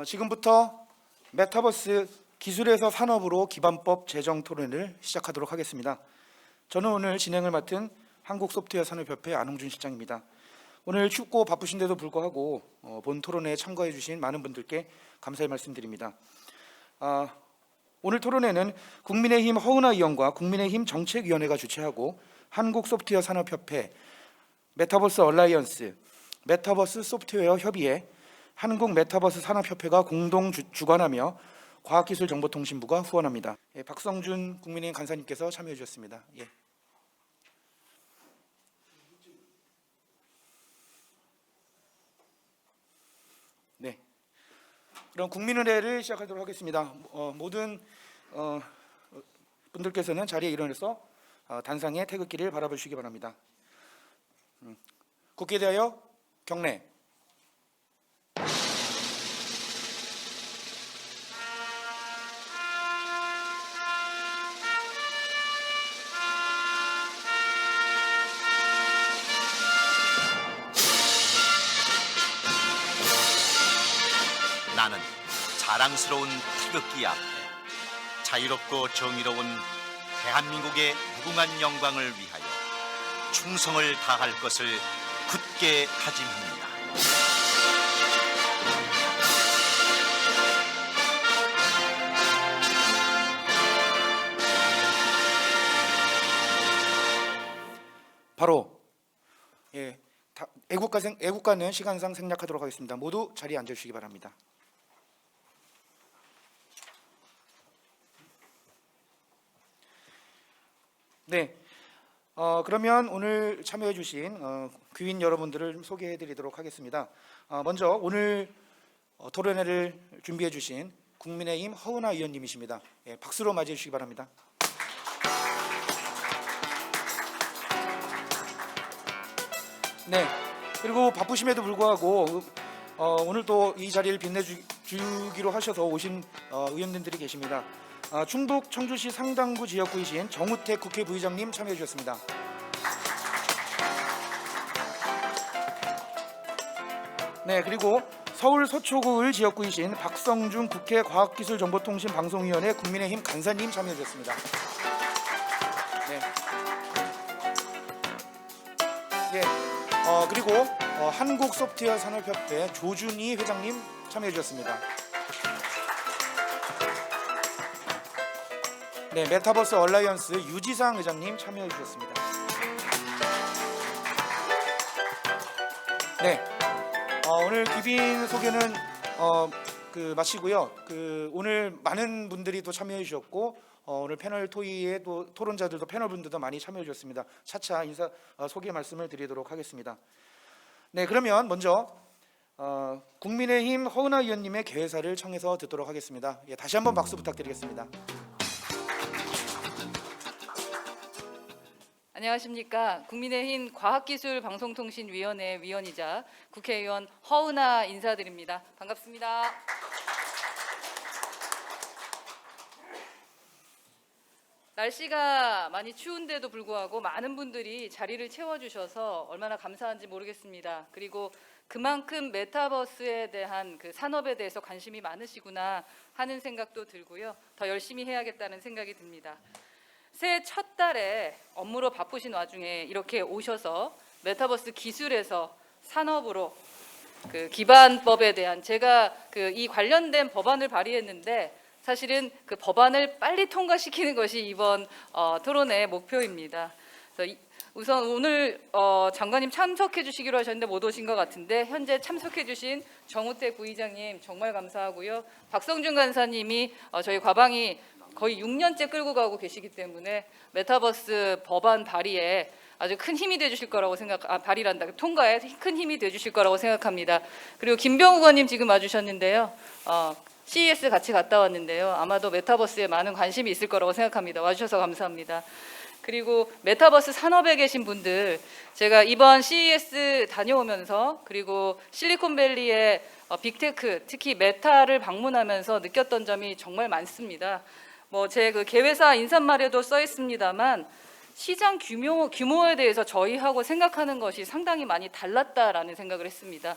지금부터 메타버스 기술에서 산업으로 기반법 제정 토론을 시작하도록 하겠습니다. 저는 오늘 진행을 맡은 한국소프트웨어산업협회 안홍준 실장입니다. 오늘 춥고 바쁘신데도 불구하고 본 토론회에 참가해 주신 많은 분들께 감사의 말씀드립니다. 오늘 토론회는 국민의힘 허은하 의원과 국민의힘 정책위원회가 주최하고 한국소프트웨어산업협회, 메타버스 얼라이언스, 메타버스 소프트웨어 협의회, 한국 메타버스 산업협회가 공동 주관하며 과학기술정보통신부가 후원합니다. 박성준 국민의힘 간사님께서 참여해 주셨습니다. 네, 그럼 국민의회를 시작하도록 하겠습니다. 모든 분들께서는 자리에 일어나서 단상의 태극기를 바라보시기 바랍니다. 국회에 대하여 경례. 나는 자랑스러운 태극기 앞에 자유롭고 정의로운 대한민국의 무궁한 영광을 위하여 충성을 다할 것을 굳게 다짐합니다. 바로 애국가는 시간상 생략하도록 하겠습니다. 모두 자리에 앉아주시기 바랍니다. 네, 그러면 오늘 참여해 주신 귀인 여러분들을 소개해 드리도록 하겠습니다. 먼저 오늘 토론회를 준비해 주신 국민의힘 허은하 의원님이십니다. 박수로 맞이해 주시기 바랍니다. 네, 그리고 바쁘심에도 불구하고 오늘 또 이 자리를 빛내주기로 하셔서 오신 의원님들이 계십니다. 충북 청주시 상당구 지역구이신 정우택 국회 부의장님 참여해 주셨습니다. 네, 그리고 서울 서초구 지역구이신 박성준 국회 과학기술정보통신방송위원회 국민의힘 간사님 참여해 주셨습니다. 네. 그리고 한국소프트웨어산업협회 조준희 회장님 참여해 주셨습니다. 네, 메타버스 얼라이언스 유지상 의장님 참여해 주셨습니다. 네, 오늘 귀빈 소개는 마치고요. 오늘 많은 분들이 또 참여해 주셨고 오늘 패널 토의에 또 토론자들도 패널분들도 많이 참여해 주셨습니다. 차차 인사 소개 말씀을 드리도록 하겠습니다. 네, 그러면 먼저 국민의힘 허은하 의원님의 개회사를 청해서 듣도록 하겠습니다. 다시 한번 박수 부탁드리겠습니다. 안녕하십니까. 국민의힘 과학기술방송통신위원회 위원이자 국회의원 허은하 인사드립니다. 반갑습니다. 날씨가 많이 추운데도 불구하고 많은 분들이 자리를 채워주셔서 얼마나 감사한지 모르겠습니다. 그리고 그만큼 메타버스에 대한 산업에 대해서 관심이 많으시구나 하는 생각도 들고요. 더 열심히 해야겠다는 생각이 듭니다. 새해 첫 달에 업무로 바쁘신 와중에 이렇게 오셔서 메타버스 기술에서 산업으로 기반법에 대한 제가 이 관련된 법안을 발의했는데 사실은 법안을 빨리 통과시키는 것이 이번 토론의 목표입니다. 그래서 우선 오늘 장관님 참석해 주시기로 하셨는데 못 오신 것 같은데 현재 참석해 주신 정우택 부의장님 정말 감사하고요. 박성준 간사님이 저희 과방이 거의 6년째 끌고 가고 계시기 때문에 메타버스 법안 발의에 아주 큰 힘이 되주실 거라고 발의란다. 통과에 큰 힘이 되주실 거라고 생각합니다. 그리고 김병욱 의원님 지금 와주셨는데요. CES 같이 갔다 왔는데요. 아마도 메타버스에 많은 관심이 있을 거라고 생각합니다. 와주셔서 감사합니다. 그리고 메타버스 산업에 계신 분들, 제가 이번 CES 다녀오면서 그리고 실리콘밸리의 빅테크, 특히 메타를 방문하면서 느꼈던 점이 정말 많습니다. 제 개회사 인사말에도 써 있습니다만 시장 규모에 대해서 저희하고 생각하는 것이 상당히 많이 달랐다라는 생각을 했습니다.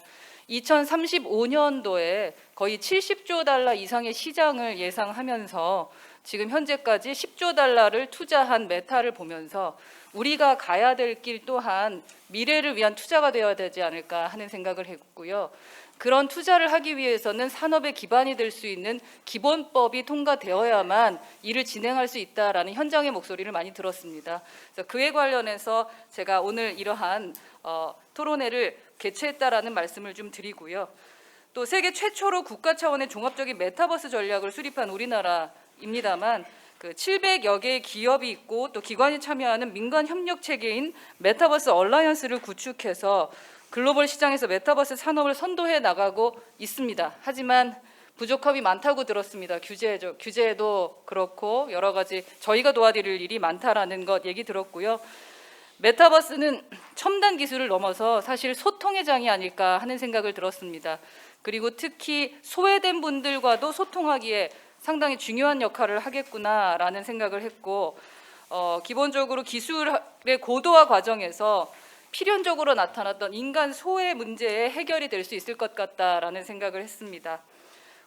2035년도에 거의 70조 달러 이상의 시장을 예상하면서 지금 현재까지 10조 달러를 투자한 메타를 보면서 우리가 가야 될 길 또한 미래를 위한 투자가 되어야 되지 않을까 하는 생각을 했고요. 그런 투자를 하기 위해서는 산업의 기반이 될 수 있는 기본법이 통과되어야만 일을 진행할 수 있다라는 현장의 목소리를 많이 들었습니다. 그래서 그에 관련해서 제가 오늘 이러한 토론회를 개최했다라는 말씀을 좀 드리고요. 또 세계 최초로 국가 차원의 종합적인 메타버스 전략을 수립한 우리나라입니다만 그 700여 개의 기업이 있고 또 기관이 참여하는 민간 협력 체계인 메타버스 얼라이언스를 구축해서 글로벌 시장에서 메타버스 산업을 선도해 나가고 있습니다. 하지만 부족함이 많다고 들었습니다. 규제도 그렇고 여러 가지 저희가 도와드릴 일이 많다라는 것 얘기 들었고요. 메타버스는 첨단 기술을 넘어서 사실 소통의 장이 아닐까 하는 생각을 들었습니다. 그리고 특히 소외된 분들과도 소통하기에 상당히 중요한 역할을 하겠구나라는 생각을 했고 기본적으로 기술의 고도화 과정에서 필연적으로 나타났던 인간 소외 문제의 해결이 될 수 있을 것 같다라는 생각을 했습니다.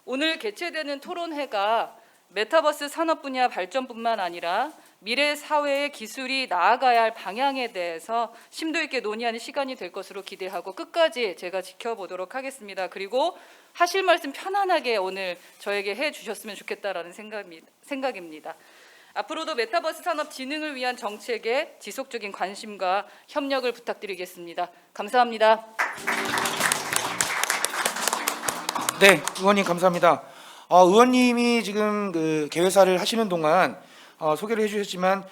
오늘 개최되는 토론회가 메타버스 산업 분야 발전뿐만 아니라 미래 사회의 기술이 나아가야 할 방향에 대해서 심도 있게 논의하는 시간이 될 것으로 기대하고 끝까지 제가 지켜보도록 하겠습니다. 그리고 하실 말씀 편안하게 오늘 저에게 해주셨으면 좋겠다라는 생각입니다. 앞으로도 메타버스 산업 진흥을 위한 정책에 지속적인 관심과 협력을 부탁드리겠습니다. 감사합니다. 네, 의원님 감사합니다. 의원님이 지금 그 개회사를 하시는 동안 소개를 해주셨지만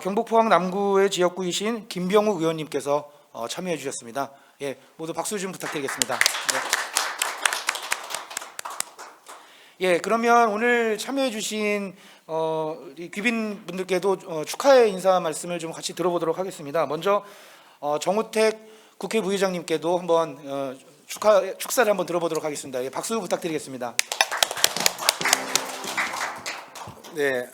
경북 포항 남구의 지역구이신 김병욱 의원님께서 참여해 주셨습니다. 예, 모두 박수 좀 부탁드리겠습니다. 네. 예, 그러면 오늘 참여해 주신 우리 귀빈분들께도 축하의 인사 말씀을 좀 같이 들어보도록 하겠습니다. 먼저 정우택 국회 부의장님께도 한번 축사를 한번 들어보도록 하겠습니다. 예, 박수 부탁드리겠습니다. 네,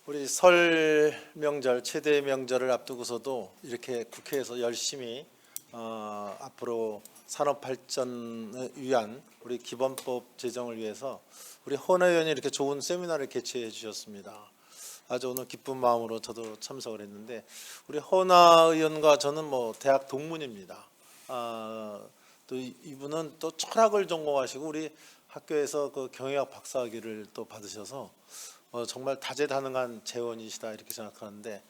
우리 설 명절 최대 명절을 앞두고서도 이렇게 국회에서 열심히 앞으로 산업 발전을 위한 우리 기본법 제정을 위해서 우리 허은하 의원이 이렇게 좋은 세미나를 개최해 주셨습니다. 아주 오늘 기쁜 마음으로 저도 참석을 했는데 우리 허은하 의원과 저는 뭐 대학 동문입니다. 또 이분은 또 철학을 전공하시고 우리 학교에서 그 경영학 박사학위를 또 받으셔서 정말 다재다능한 재원이시다 이렇게 생각하는데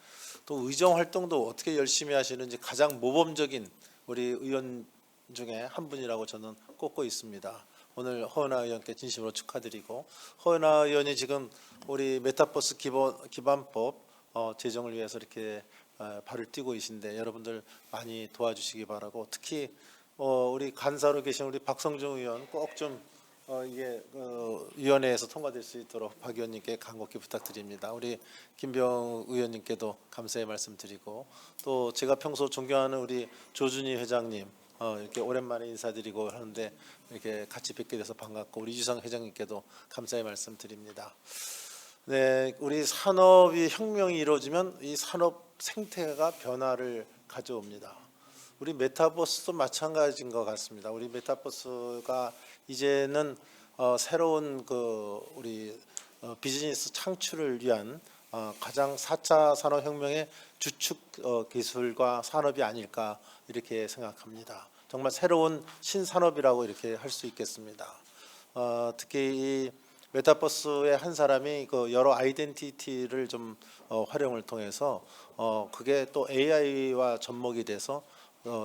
또 의정 활동도 어떻게 열심히 하시는지 가장 모범적인 우리 의원 중에 한 분이라고 저는 꼽고 있습니다. 오늘 허은하 의원께 진심으로 축하드리고 허은하 의원이 지금 우리 메타버스 기반법 제정을 위해서 이렇게 발을 뛰고 계신데 여러분들 많이 도와주시기 바라고 특히 우리 간사로 계신 우리 박성중 의원 꼭 좀 이게 위원회에서 통과될 수 있도록 박 의원님께 간곡히 부탁드립니다. 우리 김병 의원님께도 감사의 말씀드리고 또 제가 평소 존경하는 우리 조준희 회장님 이렇게 오랜만에 인사드리고 하는데 이렇게 같이 뵙게 돼서 반갑고 우리 이주상 회장님께도 감사의 말씀드립니다. 네, 우리 산업이 혁명이 이루어지면 이 산업 생태가 변화를 가져옵니다. 우리 메타버스도 마찬가지인 것 같습니다. 우리 메타버스가 이제는 새로운 그 우리 비즈니스 창출을 위한 가장 4차 산업혁명의 주축 기술과 산업이 아닐까 이렇게 생각합니다. 정말 새로운 신산업이라고 이렇게 할 수 있겠습니다. 특히 이 메타버스의 한 사람이 그 여러 아이덴티티를 좀 활용을 통해서 그게 또 AI와 접목이 돼서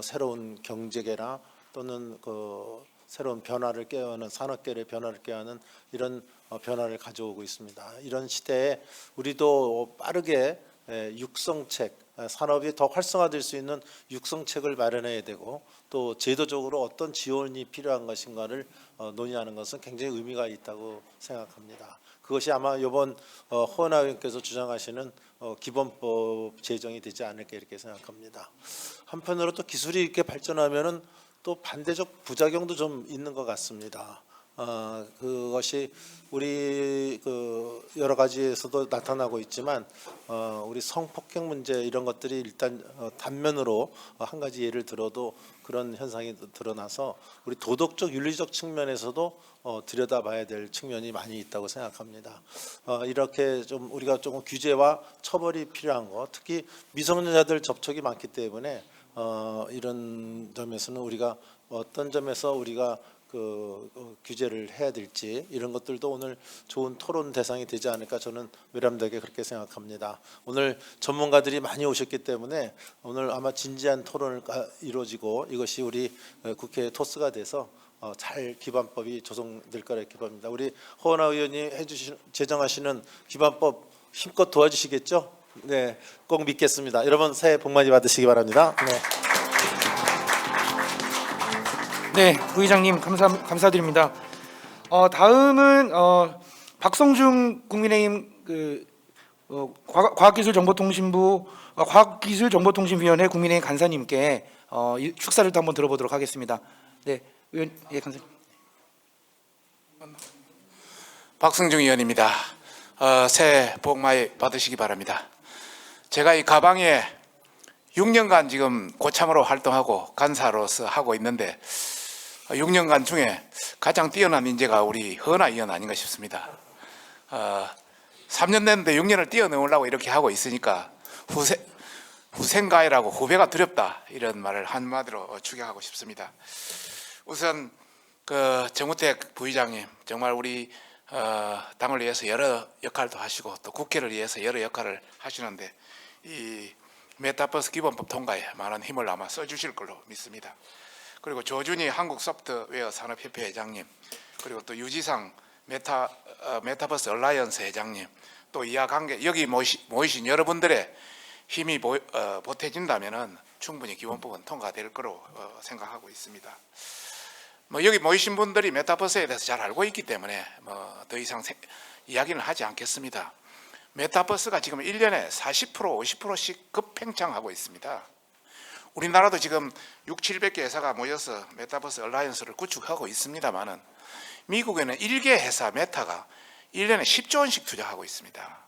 새로운 경제계나 또는 그 새로운 변화를 꾀하는 산업계의 변화를 꾀하는 이런 변화를 가져오고 있습니다. 이런 시대에 우리도 빠르게 육성책, 산업이 더 활성화될 수 있는 육성책을 마련해야 되고 또 제도적으로 어떤 지원이 필요한 것인가를 논의하는 것은 굉장히 의미가 있다고 생각합니다. 그것이 아마 이번 허은하 의원께서 주장하시는 기본법 제정이 되지 않을까 이렇게 생각합니다. 한편으로 또 기술이 이렇게 발전하면은 또 반대적 부작용도 좀 있는 것 같습니다. 그것이 우리 여러 가지에서도 나타나고 있지만 우리 성폭행 문제 이런 것들이 일단 단면으로 한 가지 예를 들어도 그런 현상이 드러나서 우리 도덕적 윤리적 측면에서도 들여다봐야 될 측면이 많이 있다고 생각합니다. 이렇게 좀 우리가 조금 규제와 처벌이 필요한 거, 특히 미성년자들 접촉이 많기 때문에 이런 점에서는 우리가 어떤 점에서 우리가 규제를 해야 될지 이런 것들도 오늘 좋은 토론 대상이 되지 않을까 저는 외람되게 그렇게 생각합니다. 오늘 전문가들이 많이 오셨기 때문에 오늘 아마 진지한 토론을 이루어지고 이것이 우리 국회에 토스가 돼서 잘 기반법이 조성될 거라 기대합니다. 우리 허은하 의원이 제정하시는 기반법 힘껏 도와주시겠죠? 네, 꼭 믿겠습니다. 여러분 새해 복 많이 받으시기 바랍니다. 네. 네, 부의장님 감사드립니다. 다음은 박성중 국민의힘 과학기술정보통신부 과학기술정보통신위원회 국민의힘 간사님께 축사를 또 한번 들어보도록 하겠습니다. 네, 의원, 예, 간사님. 박성중 의원입니다. 새해 복 많이 받으시기 바랍니다. 제가 이 가방에 6년간 지금 고참으로 활동하고 간사로서 하고 있는데 6년간 중에 가장 뛰어난 인재가 우리 허은하 의원 아닌가 싶습니다. 3년 됐는데 6년을 뛰어넘으려고 이렇게 하고 있으니까 후생가이라고 후배가 두렵다 이런 말을 한마디로 축약하고 싶습니다. 우선 정우택 부의장님 정말 우리 당을 위해서 여러 역할도 하시고 또 국회를 위해서 여러 역할을 하시는데 이 메타버스 기본법 통과에 많은 힘을 아마 써주실 걸로 믿습니다. 그리고 조준희 한국소프트웨어 산업협회 회장님, 그리고 또 유지상 메타버스 얼라이언스 회장님, 또 이하관계 여기 모이신 여러분들의 힘이 보태진다면은 충분히 기본법은 통과될 거로 생각하고 있습니다. 여기 모이신 분들이 메타버스에 대해서 잘 알고 있기 때문에 더 이상 이야기는 하지 않겠습니다. 메타버스가 지금 1년에 40%, 50%씩 급팽창하고 있습니다. 우리나라도 지금 600~700개 회사가 모여서 메타버스 얼라이언스를 구축하고 있습니다만은 미국에는 1개 회사 메타가 1년에 10조 원씩 투자하고 있습니다.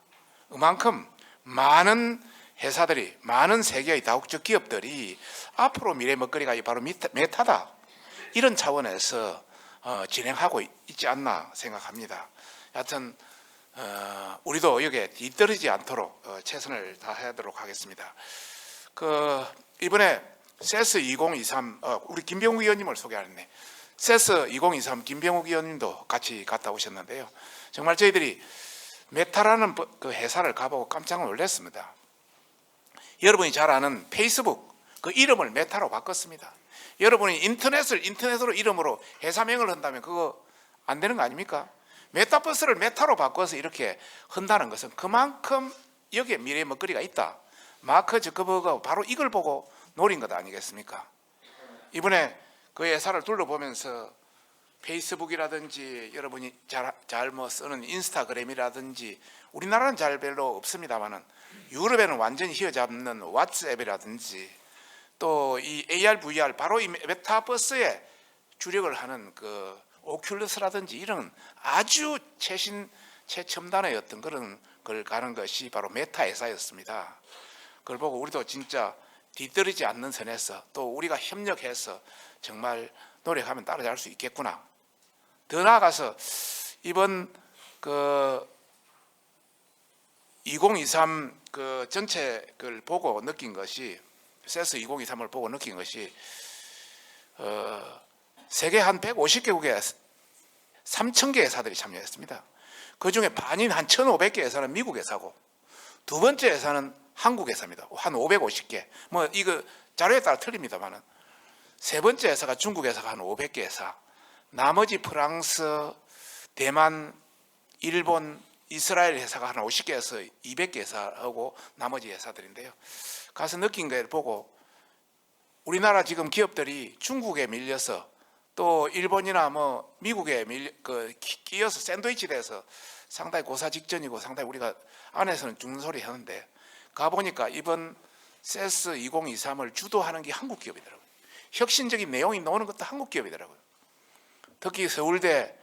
그만큼 많은 회사들이, 많은 세계의 다국적 기업들이 앞으로 미래 먹거리가 바로 메타다, 이런 차원에서 진행하고 있지 않나 생각합니다. 여하튼 우리도 여기에 뒤떨어지지 않도록 최선을 다하도록 하겠습니다. 이번에 세스 2023 우리 김병욱 의원님을 소개하는데 세스 2023 김병욱 의원님도 같이 갔다 오셨는데요. 정말 저희들이 메타라는 그 회사를 가보고 깜짝 놀랐습니다. 여러분이 잘 아는 페이스북 그 이름을 메타로 바꿨습니다. 여러분이 인터넷으로 이름으로 회사명을 한다면 그거 안 되는 거 아닙니까? 메타버스를 메타로 바꿔서 이렇게 한다는 것은 그만큼 여기에 미래의 먹거리가 있다. 마크 저커버그가 바로 이걸 보고 노린 것 아니겠습니까? 이번에 그 회사를 둘러보면서 페이스북이라든지 여러분이 잘 쓰는 인스타그램이라든지 우리나라는 잘 별로 없습니다만은 유럽에는 완전히 휘어잡는 왓츠앱이라든지 또 이 AR, VR 바로 이 메타버스에 주력을 하는 그 오큘러스라든지 이런 아주 최첨단의 어떤 그런 걸 가는 것이 바로 메타 회사였습니다. 그걸 보고 우리도 진짜 뒤떨어지지 않는 선에서 또 우리가 협력해서 정말 노력하면 따라잡을 수 있겠구나. 더 나아가서 이번 2023 전체를 보고 느낀 것이 세스 2023을 보고 느낀 것이 세계 한 150개국에 3,000개 회사들이 참여했습니다. 그중에 반인 한 1,500개 회사는 미국 회사고 두 번째 회사는 한국 회사입니다. 한 550개. 이거 자료에 따라 틀립니다만은 세 번째 회사가 중국 회사가 한 500개 회사. 나머지 프랑스, 대만, 일본, 이스라엘 회사가 한 50개에서 200개 회사하고 나머지 회사들인데요. 가서 느낀 걸 보고 우리나라 지금 기업들이 중국에 밀려서 또 일본이나 미국에 끼어서 샌드위치 돼서 상당히 고사 직전이고 상당히 우리가 안에서는 죽는 소리 하는데 가보니까 이번 세스 2023을 주도하는 게 한국 기업이더라고요. 혁신적인 내용이 나오는 것도 한국 기업이더라고요. 특히 서울대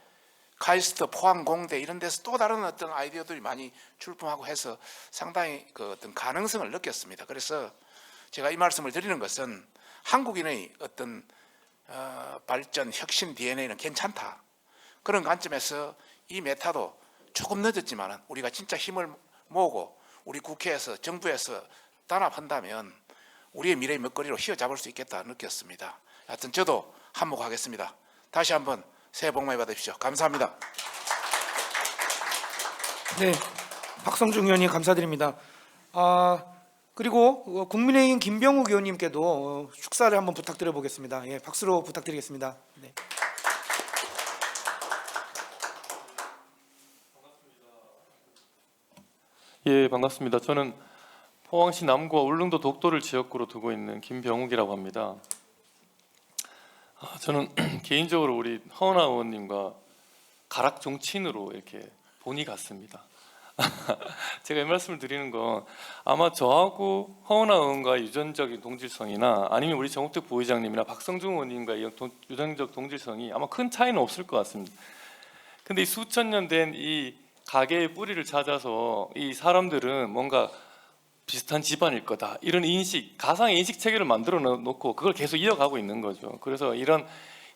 카이스트, 포항공대 이런 데서 또 다른 어떤 아이디어들이 많이 출품하고 해서 상당히 그 어떤 가능성을 느꼈습니다. 그래서 제가 이 말씀을 드리는 것은 한국인의 어떤 발전, 혁신 DNA는 괜찮다. 그런 관점에서 이 메타도 조금 늦었지만 우리가 진짜 힘을 모으고 우리 국회에서 정부에서 단합한다면 우리의 미래의 먹거리로 휘어잡을 수 있겠다 느꼈습니다. 하여튼 저도 한몫하겠습니다. 다시 한번 새해 복 많이 받으십시오. 감사합니다. 네, 박성중 의원님 감사드립니다. 그리고 국민의힘 김병욱 의원님께도 축사를 한번 부탁드려 보겠습니다. 예, 박수로 부탁드리겠습니다. 네. 예, 반갑습니다. 저는 포항시 남구와 울릉도 독도를 지역구로 두고 있는 김병욱이라고 합니다. 저는 개인적으로 우리 허은하 의원님과 가락 종친으로 이렇게 본이 같습니다. 제가 이 말씀을 드리는 건 아마 저하고 허은하 의원과의 유전적인 동질성이나 아니면 우리 정우택 부의장님이나 박성중 의원님과의 유전적 동질성이 아마 큰 차이는 없을 것 같습니다. 근데 이 수천 년 된 이 가계의 뿌리를 찾아서 이 사람들은 뭔가 비슷한 집안일 거다 이런 인식, 가상의 인식 체계를 만들어 놓고 그걸 계속 이어가고 있는 거죠. 그래서 이런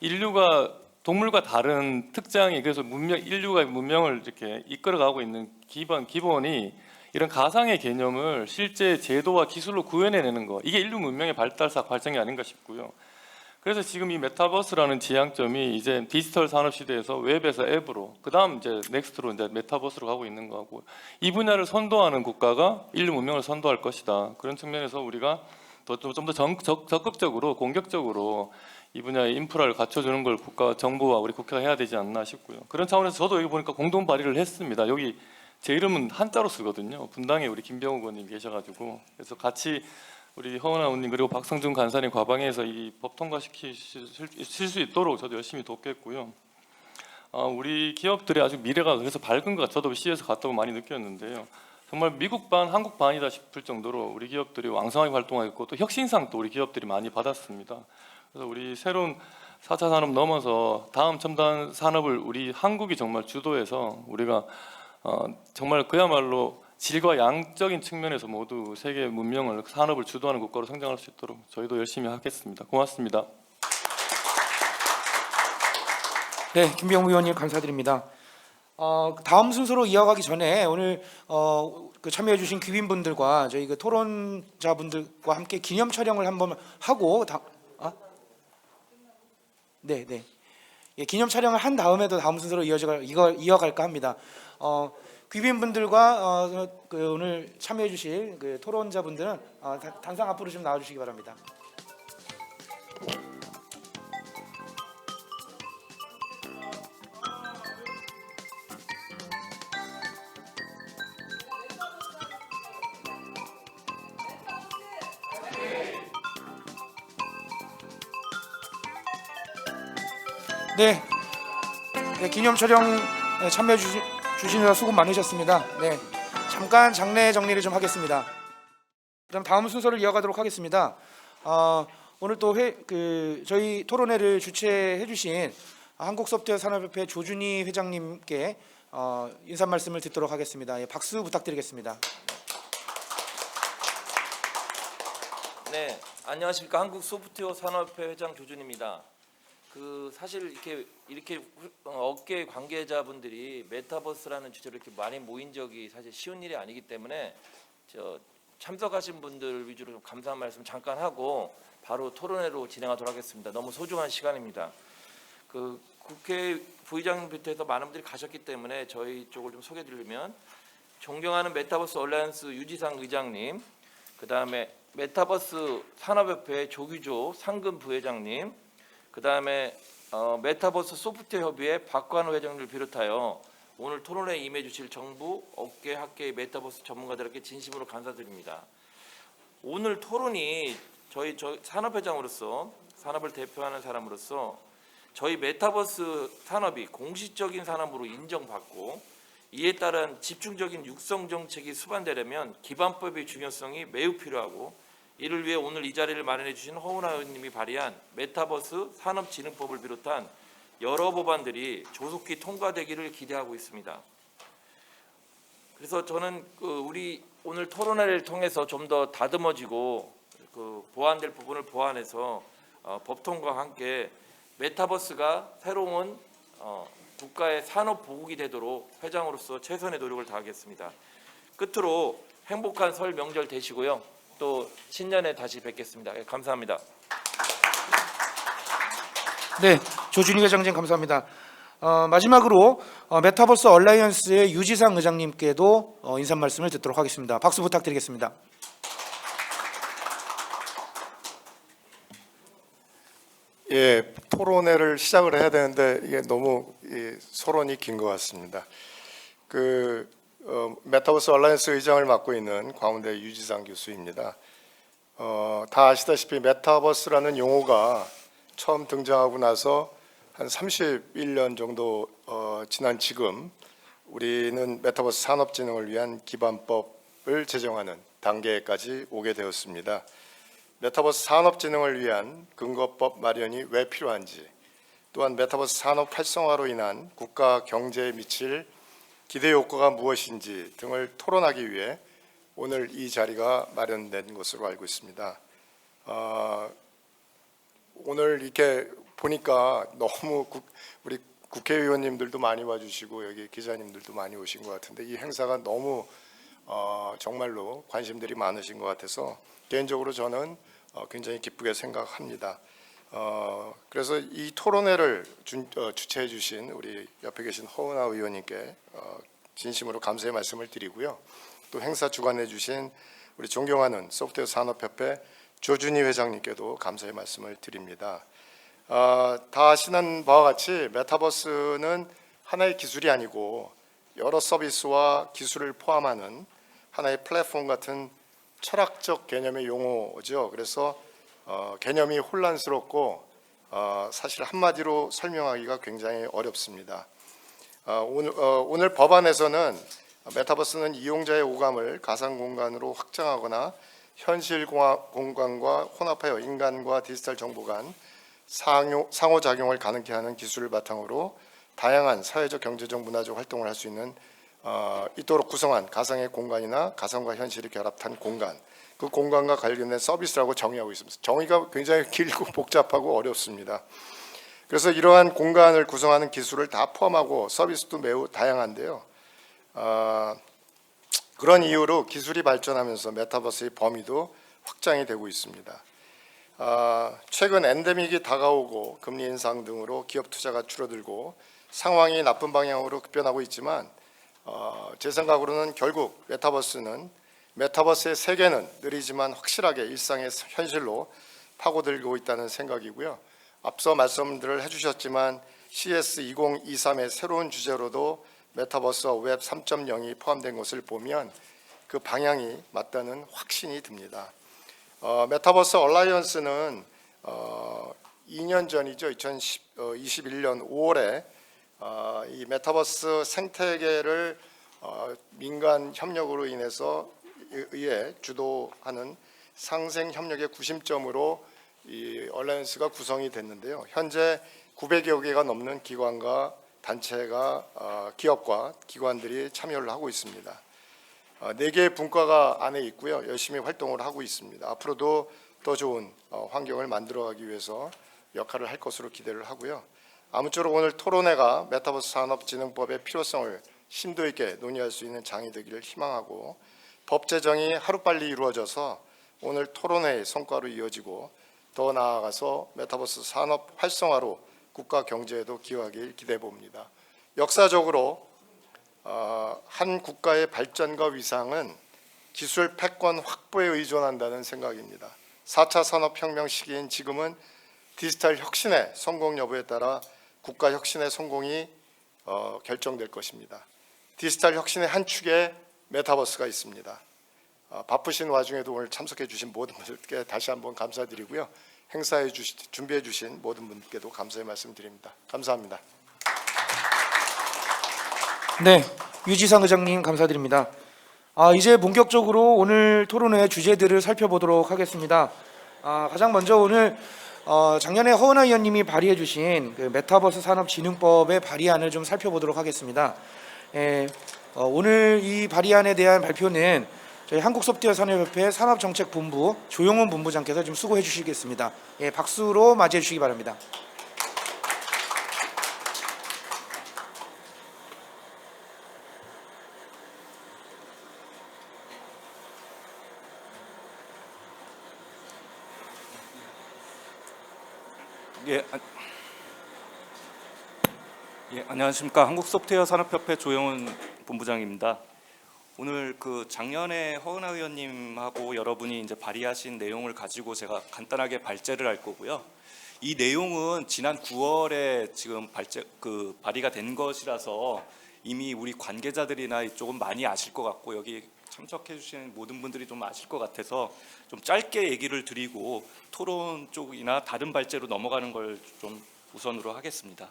인류가 동물과 다른 특장이, 그래서 인류가 문명을 이렇게 이끌어가고 있는 기본이 이런 가상의 개념을 실제 제도와 기술로 구현해내는 거, 이게 인류 문명의 발달사 과정이 아닌가 싶고요. 그래서 지금 이 메타버스라는 지향점이 이제 디지털 산업 시대에서 웹에서 앱으로, 그다음 이제 넥스트로 이제 메타버스로 가고 있는 거고, 이 분야를 선도하는 국가가 인류 문명을 선도할 것이다. 그런 측면에서 우리가 좀 더 적극적으로 공격적으로 이 분야의 인프라를 갖춰주는 걸 정부와 우리 국회가 해야 되지 않나 싶고요. 그런 차원에서 저도 여기 보니까 공동 발의를 했습니다. 여기 제 이름은 한자로 쓰거든요. 분당에 우리 김병욱 의원님 계셔가지고, 그래서 같이 우리 허은하 의원님 그리고 박성중 간사님 과방에서 이 법 통과시킬 수 있도록 저도 열심히 돕겠고요. 우리 기업들의 아주 미래가 그래서 밝은 것, 저도 CES 갔다 오고 많이 느꼈는데요. 정말 미국 반, 한국 반이다 싶을 정도로 우리 기업들이 왕성하게 활동하고 있고, 또 혁신상 또 우리 기업들이 많이 받았습니다. 그래서 우리 새로운 4차 산업 넘어서 다음 첨단 산업을 우리 한국이 정말 주도해서 우리가 정말 그야말로 질과 양적인 측면에서 모두 세계 문명을, 산업을 주도하는 국가로 성장할 수 있도록 저희도 열심히 하겠습니다. 고맙습니다. 네, 김병욱 의원님 감사드립니다. 다음 순서로 이어가기 전에 오늘 참여해주신 귀빈분들과 저희 토론자분들과 함께 기념 촬영을 한번 하고 네. 예, 기념 촬영을 한 다음에도 다음 순서로 이어갈까 합니다. 귀빈분들과 오늘 참여해주실 토론자분들은 단상 앞으로 좀 나와주시기 바랍니다. 네, 기념 촬영 참여해 주시느라 수고 많으셨습니다. 네, 잠깐 장례 정리를 좀 하겠습니다. 그럼 다음 순서를 이어가도록 하겠습니다. 오늘 또 저희 토론회를 주최해 주신 한국소프트웨어 산업협회 조준희 회장님께 인사 말씀을 듣도록 하겠습니다. 예, 박수 부탁드리겠습니다. 네, 안녕하십니까. 한국소프트웨어 산업협회 회장 조준입니다. 사실 이렇게 업계 관계자분들이 메타버스라는 주제로 이렇게 많이 모인 적이 사실 쉬운 일이 아니기 때문에 참석하신 분들 위주로 좀 감사한 말씀 잠깐 하고 바로 토론회로 진행하도록 하겠습니다. 너무 소중한 시간입니다. 국회 부의장부터 해서 많은 분들이 가셨기 때문에 저희 쪽을 좀 소개해드리면, 존경하는 메타버스 얼라이언스 유지상 의장님, 그 다음에 메타버스 산업협회 조규조 상근 부회장님, 그 다음에 메타버스 소프트웨어 협의회 박관호 회장님을 비롯하여 오늘 토론회에 임해 주실 정부, 업계, 학계의 메타버스 전문가들에게 진심으로 감사드립니다. 오늘 토론이 저희 산업회장으로서, 산업을 대표하는 사람으로서 저희 메타버스 산업이 공식적인 산업으로 인정받고 이에 따른 집중적인 육성 정책이 수반되려면 기반법의 중요성이 매우 필요하고, 이를 위해 오늘 이 자리를 마련해 주신 허은하 의원님이 발의한 메타버스 산업진흥법을 비롯한 여러 법안들이 조속히 통과되기를 기대하고 있습니다. 그래서 저는 우리 오늘 토론회를 통해서 좀 더 다듬어지고 보완될 부분을 보완해서 법 통과와 함께 메타버스가 새로운 국가의 산업 보국이 되도록 회장으로서 최선의 노력을 다하겠습니다. 끝으로 행복한 설 명절 되시고요. 또 신년에 다시 뵙겠습니다. 예, 감사합니다. 네, 조준희 회장님 감사합니다. 마지막으로 메타버스 얼라이언스의 유지상 의장님께도 인사 말씀을 듣도록 하겠습니다. 박수 부탁드리겠습니다. 예, 토론회를 시작을 해야 되는데 이게 너무 소론이 긴 것 같습니다. 메타버스 얼라이언스 의장을 맡고 있는 광운대 유지상 교수입니다. 다 아시다시피 메타버스라는 용어가 처음 등장하고 나서 한 31년 정도 지난 지금 우리는 메타버스 산업진흥을 위한 기반법을 제정하는 단계까지 오게 되었습니다. 메타버스 산업진흥을 위한 근거법 마련이 왜 필요한지, 또한 메타버스 산업 활성화로 인한 국가 경제에 미칠 기대 효과가 무엇인지 등을 토론하기 위해 오늘 이 자리가 마련된 것으로 알고 있습니다. 오늘 이렇게 보니까 너무 우리 국회의원님들도 많이 와주시고 여기 기자님들도 많이 오신 것 같은데 이 행사가 너무 정말로 관심들이 많으신 것 같아서 개인적으로 저는 굉장히 기쁘게 생각합니다. 그래서 이 토론회를 주최해 주신 우리 옆에 계신 허은하 의원님께 진심으로 감사의 말씀을 드리고요. 또 행사 주관해 주신 우리 존경하는 소프트웨어 산업협회 조준희 회장님께도 감사의 말씀을 드립니다. 다 아시는 바와 같이 메타버스는 하나의 기술이 아니고 여러 서비스와 기술을 포함하는 하나의 플랫폼 같은 철학적 개념의 용어죠. 그래서 개념이 혼란스럽고 사실 한마디로 설명하기가 굉장히 어렵습니다. 오늘 법안에서는 메타버스는 이용자의 오감을 가상 공간으로 확장하거나 현실 공간과 혼합하여 인간과 디지털 정보 간 상호작용을 가능케 하는 기술을 바탕으로 다양한 사회적, 경제적, 문화적 활동을 할 수 있는 있도록 구성한 가상의 공간이나 가상과 현실이 결합한 공간, 그 공간과 관련된 서비스라고 정의하고 있습니다. 정의가 굉장히 길고 복잡하고 어렵습니다. 그래서 이러한 공간을 구성하는 기술을 다 포함하고 서비스도 매우 다양한데요. 그런 이유로 기술이 발전하면서 메타버스의 범위도 확장이 되고 있습니다. 최근 엔데믹이 다가오고 금리 인상 등으로 기업 투자가 줄어들고 상황이 나쁜 방향으로 급변하고 있지만 제 생각으로는 결국 메타버스의 세계는 느리지만 확실하게 일상의 현실로 파고들고 있다는 생각이고요. 앞서 말씀들을 해주셨지만 CS 2023의 새로운 주제로도 메타버스와 웹 3.0이 포함된 것을 보면 그 방향이 맞다는 확신이 듭니다. 메타버스 얼라이언스는 2년 전이죠. 2021년 5월에 이 메타버스 생태계를 민간 협력으로 인해서 의해 주도하는 상생 협력의 구심점으로 이 얼라이언스가 구성이 됐는데요. 현재 900여 개가 넘는 기관과 단체가 기업과 기관들이 참여를 하고 있습니다. 4개의 분과가 안에 있고요. 열심히 활동을 하고 있습니다. 앞으로도 더 좋은 환경을 만들어가기 위해서 역할을 할 것으로 기대를 하고요. 아무쪼록 오늘 토론회가 메타버스 산업진흥법의 필요성을 심도 있게 논의할 수 있는 장이 되기를 희망하고 법 제정이 하루빨리 이루어져서 오늘 토론회의 성과로 이어지고 더 나아가서 메타버스 산업 활성화로 국가 경제에도 기여하길 기대해 봅니다. 역사적으로 한 국가의 발전과 위상은 기술 패권 확보에 의존한다는 생각입니다. 4차 산업혁명 시기인 지금은 디지털 혁신의 성공 여부에 따라 국가 혁신의 성공이 결정될 것입니다. 디지털 혁신의 한 축에 메타버스가 있습니다. 바쁘신 와중에도 오늘 참석해 주신 모든 분들께 다시 한번 감사드리고요. 행사에 준비해 주신 모든 분들께도 감사의 말씀드립니다. 감사합니다. 네, 유지상 의장님 감사드립니다. 이제 본격적으로 오늘 토론회 주제들을 살펴보도록 하겠습니다. 가장 먼저 오늘 작년에 허은하 의원님이 발의해주신 그 메타버스 산업진흥법의 발의안을 좀 살펴보도록 하겠습니다. 오늘 이 발의안에 대한 발표는 저희 한국소프트웨어 산업협회 산업정책본부 조용훈 본부장께서 좀 수고해 주시겠습니다. 박수로 맞이해 주시기 바랍니다. 안녕하십니까. 한국소프트웨어 산업협회 조영훈 본부장입니다. 오늘 그 작년에 허은하 의원님하고 여러분이 이제 발의하신 내용을 가지고 제가 간단하게 발제를 할 거고요. 이 내용은 지난 9월에 지금 발의가 된 것이라서 이미 우리 관계자들이나 이쪽은 많이 아실 것 같고 여기 참석해 주시는 모든 분들이 좀 아실 것 같아서 좀 짧게 얘기를 드리고 토론 쪽이나 다른 발제로 넘어가는 걸 좀 우선으로 하겠습니다.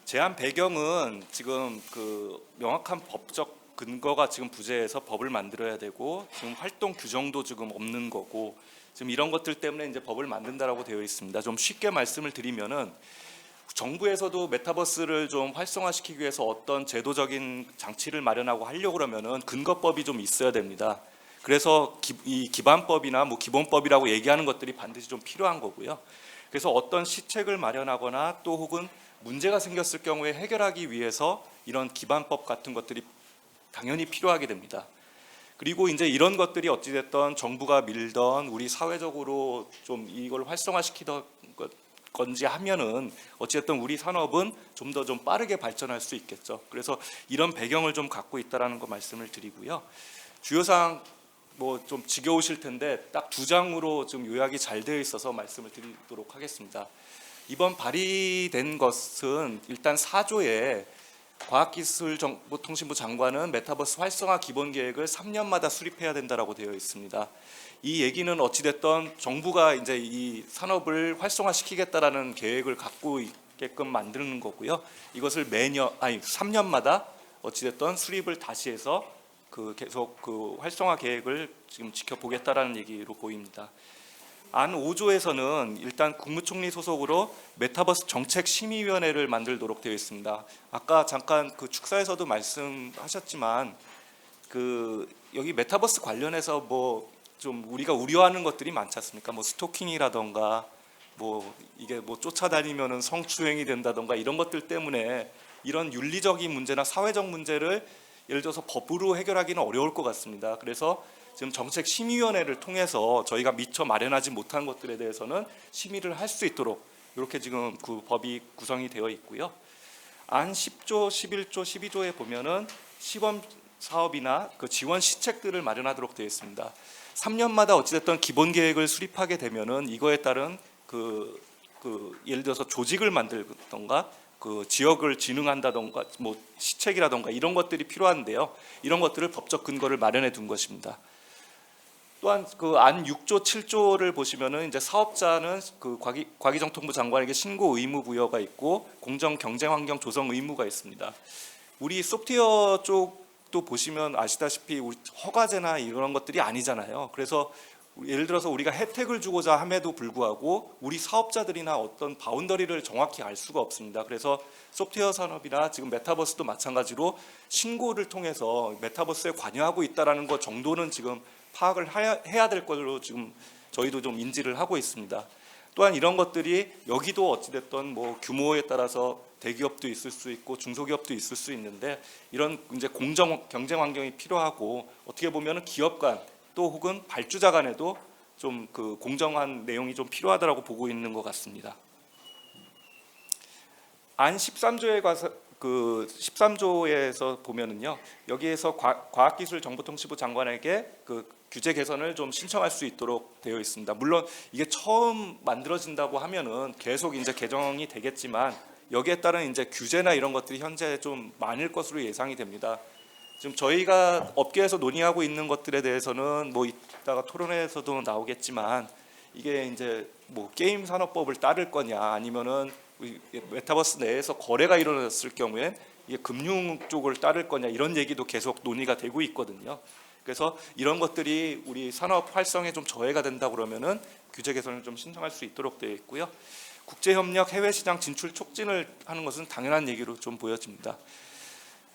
제안 배경은 지금 그 명확한 법적 근거가 지금 부재해서 법을 만들어야 되고 지금 활동 규정도 지금 없는 거고 지금 이런 것들 때문에 이제 법을 만든다라고 되어 있습니다. 좀 쉽게 말씀을 드리면은 정부에서도 메타버스를 좀 활성화시키기 위해서 어떤 제도적인 장치를 마련하고 하려고 그러면은 근거법이 좀 있어야 됩니다. 그래서 이 기반법이나 뭐 기본법이라고 얘기하는 것들이 반드시 좀 필요한 거고요. 그래서 어떤 시책을 마련하거나 또 혹은 문제가 생겼을 경우에 해결하기 위해서 이런 기반법 같은 것들이 당연히 필요하게 됩니다. 그리고 이제 이런 것들이 어찌됐든 정부가 밀던 우리 사회적으로 좀 이걸 활성화시키던 건지 하면은 어찌됐든 우리 산업은 좀 더 좀 빠르게 발전할 수 있겠죠. 그래서 이런 배경을 좀 갖고 있다라는 거 말씀을 드리고요. 주요사항 뭐 좀 지겨우실 텐데 딱 2장으로 좀 요약이 잘 되어 있어서 말씀을 드리도록 하겠습니다. 이번 발의된 것은 일단 4조에 과학기술정보통신부 장관은 메타버스 활성화 기본계획을 3년마다 수립해야 된다라고 되어 있습니다. 이 얘기는 어찌됐든 정부가 이제 이 산업을 활성화시키겠다라는 계획을 갖고 있게끔 만드는 거고요. 이것을 3년마다 어찌됐든 수립을 다시 해서 계속 활성화 계획을 지금 지켜보겠다라는 얘기로 보입니다. 안 5조에서는 일단 국무총리 소속으로 메타버스 정책심의위원회를 만들도록 되어 있습니다. 아까 잠깐 축사에서도 말씀하셨지만 여기 메타버스 관련해서 뭐 좀 우리가 우려하는 것들이 많지 않습니까? 뭐 스토킹이라던가 뭐 이게 뭐 쫓아다니면은 성추행이 된다던가 이런 것들 때문에 이런 윤리적인 문제나 사회적 문제를 예를 들어서 법으로 해결하기는 어려울 것 같습니다. 그래서 지금 정책심의위원회를 통해서 저희가 미처 마련하지 못한 것들에 대해서는 심의를 할 수 있도록 이렇게 지금 그 법이 구성이 되어 있고요. 안 10조, 11조, 12조에 보면은 시범 사업이나 그 지원 시책들을 마련하도록 되어 있습니다. 3년마다 어찌됐든 기본 계획을 수립하게 되면은 이거에 따른 예를 들어서 조직을 만들던가 지역을 진흥한다던가 뭐 시책이라던가 이런 것들이 필요한데요. 이런 것들을 법적 근거를 마련해 둔 것입니다. 또한 안 6조, 7조를 보시면은 이제 사업자는 과기정통부 장관에게 신고 의무 부여가 있고 공정 경쟁 환경 조성 의무가 있습니다. 우리 소프트웨어 쪽도 보시면 아시다시피 우리 허가제나 이런 것들이 아니잖아요. 그래서 예를 들어서 우리가 혜택을 주고자 함에도 불구하고 우리 사업자들이나 어떤 바운더리를 정확히 알 수가 없습니다. 그래서 소프트웨어 산업이나 지금 메타버스도 마찬가지로 신고를 통해서 메타버스에 관여하고 있다라는 것 정도는 지금 파악을 해야 될 걸로 지금 저희도 좀 인지를 하고 있습니다. 또한 이런 것들이 여기도 어찌됐든 뭐 규모에 따라서 대기업도 있을 수 있고 중소기업도 있을 수 있는데 이런 이제 공정 경쟁 환경이 필요하고 어떻게 보면은 기업 간 또 혹은 발주자 간에도 좀 공정한 내용이 좀 필요하다라고 보고 있는 것 같습니다. 안 13조에 가서 13조에서 보면은요. 여기에서 과학기술정보통신부 장관에게 규제 개선을 좀 신청할 수 있도록 되어 있습니다. 물론 이게 처음 만들어진다고 하면은 계속 이제 개정이 되겠지만 여기에 따른 이제 규제나 이런 것들이 현재 좀 많을 것으로 예상이 됩니다. 지금 저희가 업계에서 논의하고 있는 것들에 대해서는 뭐 이따가 토론회에서도 나오겠지만 이게 이제 뭐 게임 산업법을 따를 거냐 아니면은 메타버스 내에서 거래가 일어났을 경우에 이게 금융 쪽을 따를 거냐 이런 얘기도 계속 논의가 되고 있거든요. 그래서 이런 것들이 우리 산업 활성에 좀 저해가 된다 그러면은 규제 개선을 좀 신청할 수 있도록 되어 있고요. 국제 협력, 해외 시장 진출 촉진을 하는 것은 당연한 얘기로 좀 보여집니다.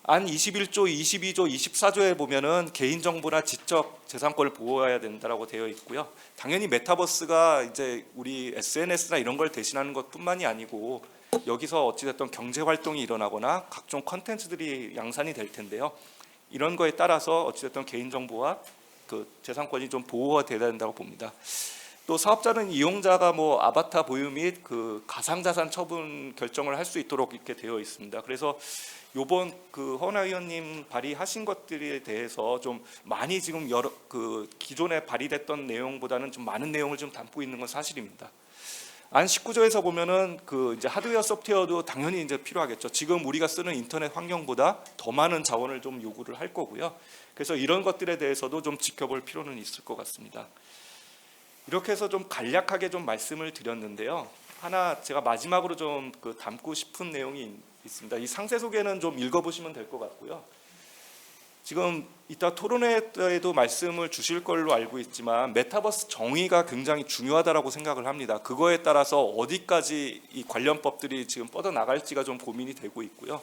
안 21조, 22조, 24조에 보면은 개인정보나 지적 재산권을 보호해야 된다라고 되어 있고요. 당연히 메타버스가 이제 우리 SNS나 이런 걸 대신하는 것뿐만이 아니고 여기서 어찌됐든 경제 활동이 일어나거나 각종 컨텐츠들이 양산이 될 텐데요. 이런 거에 따라서 어찌됐든 개인정보와 그 재산권이 좀 보호가 돼야 된다고 봅니다. 또 사업자는 이용자가 뭐 아바타 보유 및 그 가상자산 처분 결정을 할 수 있도록 이렇게 되어 있습니다. 그래서 요번 그 허은하 의원님 발의하신 것들에 대해서 좀 많이 지금 여러 그 기존에 발의됐던 내용보다는 좀 많은 내용을 좀 담고 있는 건 사실입니다. 안 19조에서 보면은 그 이제 하드웨어 소프트웨어도 당연히 이제 필요하겠죠. 지금 우리가 쓰는 인터넷 환경보다 더 많은 자원을 좀 요구를 할 거고요. 그래서 이런 것들에 대해서도 좀 지켜볼 필요는 있을 것 같습니다. 이렇게 해서 좀 간략하게 좀 말씀을 드렸는데요. 하나 제가 마지막으로 좀 그 담고 싶은 내용이 있습니다. 이 상세 소개는 좀 읽어보시면 될 것 같고요. 지금 이따 토론회에도 말씀을 주실 걸로 알고 있지만 메타버스 정의가 굉장히 중요하다라고 생각을 합니다. 그거에 따라서 어디까지 이 관련법들이 지금 뻗어나갈지가 좀 고민이 되고 있고요.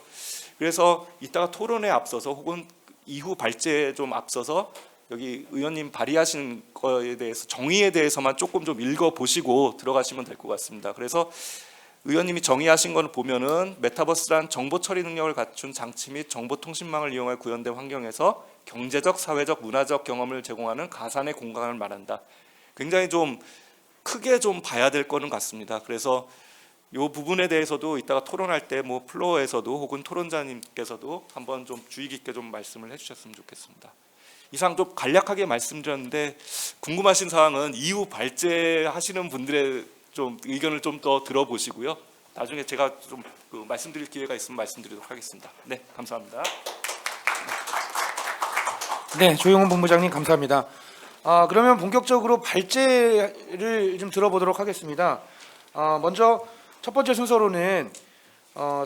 그래서 이따가 토론에 앞서서 혹은 이후 발제에 좀 앞서서 여기 의원님 발의하신 거에 대해서 정의에 대해서만 조금 좀 읽어보시고 들어가시면 될 것 같습니다. 그래서 의원님이 정의하신 걸 보면은 메타버스란 정보 처리 능력을 갖춘 장치 및 정보통신망을 이용할 구현된 환경에서 경제적, 사회적, 문화적 경험을 제공하는 가상의 공간을 말한다. 굉장히 좀 크게 좀 봐야 될 거는 같습니다. 그래서 이 부분에 대해서도 이따가 토론할 때 뭐 플로어에서도 혹은 토론자님께서도 한번 좀 주의 깊게 좀 말씀을 해주셨으면 좋겠습니다. 이상 좀 간략하게 말씀드렸는데 궁금하신 사항은 이후 발제하시는 분들의 좀 의견을 좀 더 들어보시고요. 나중에 제가 좀 그 말씀드릴 기회가 있으면 말씀드리도록 하겠습니다. 네, 감사합니다. 네, 조용훈 본부장님 감사합니다. 그러면 본격적으로 발제를 좀 들어보도록 하겠습니다. 먼저 첫 번째 순서로는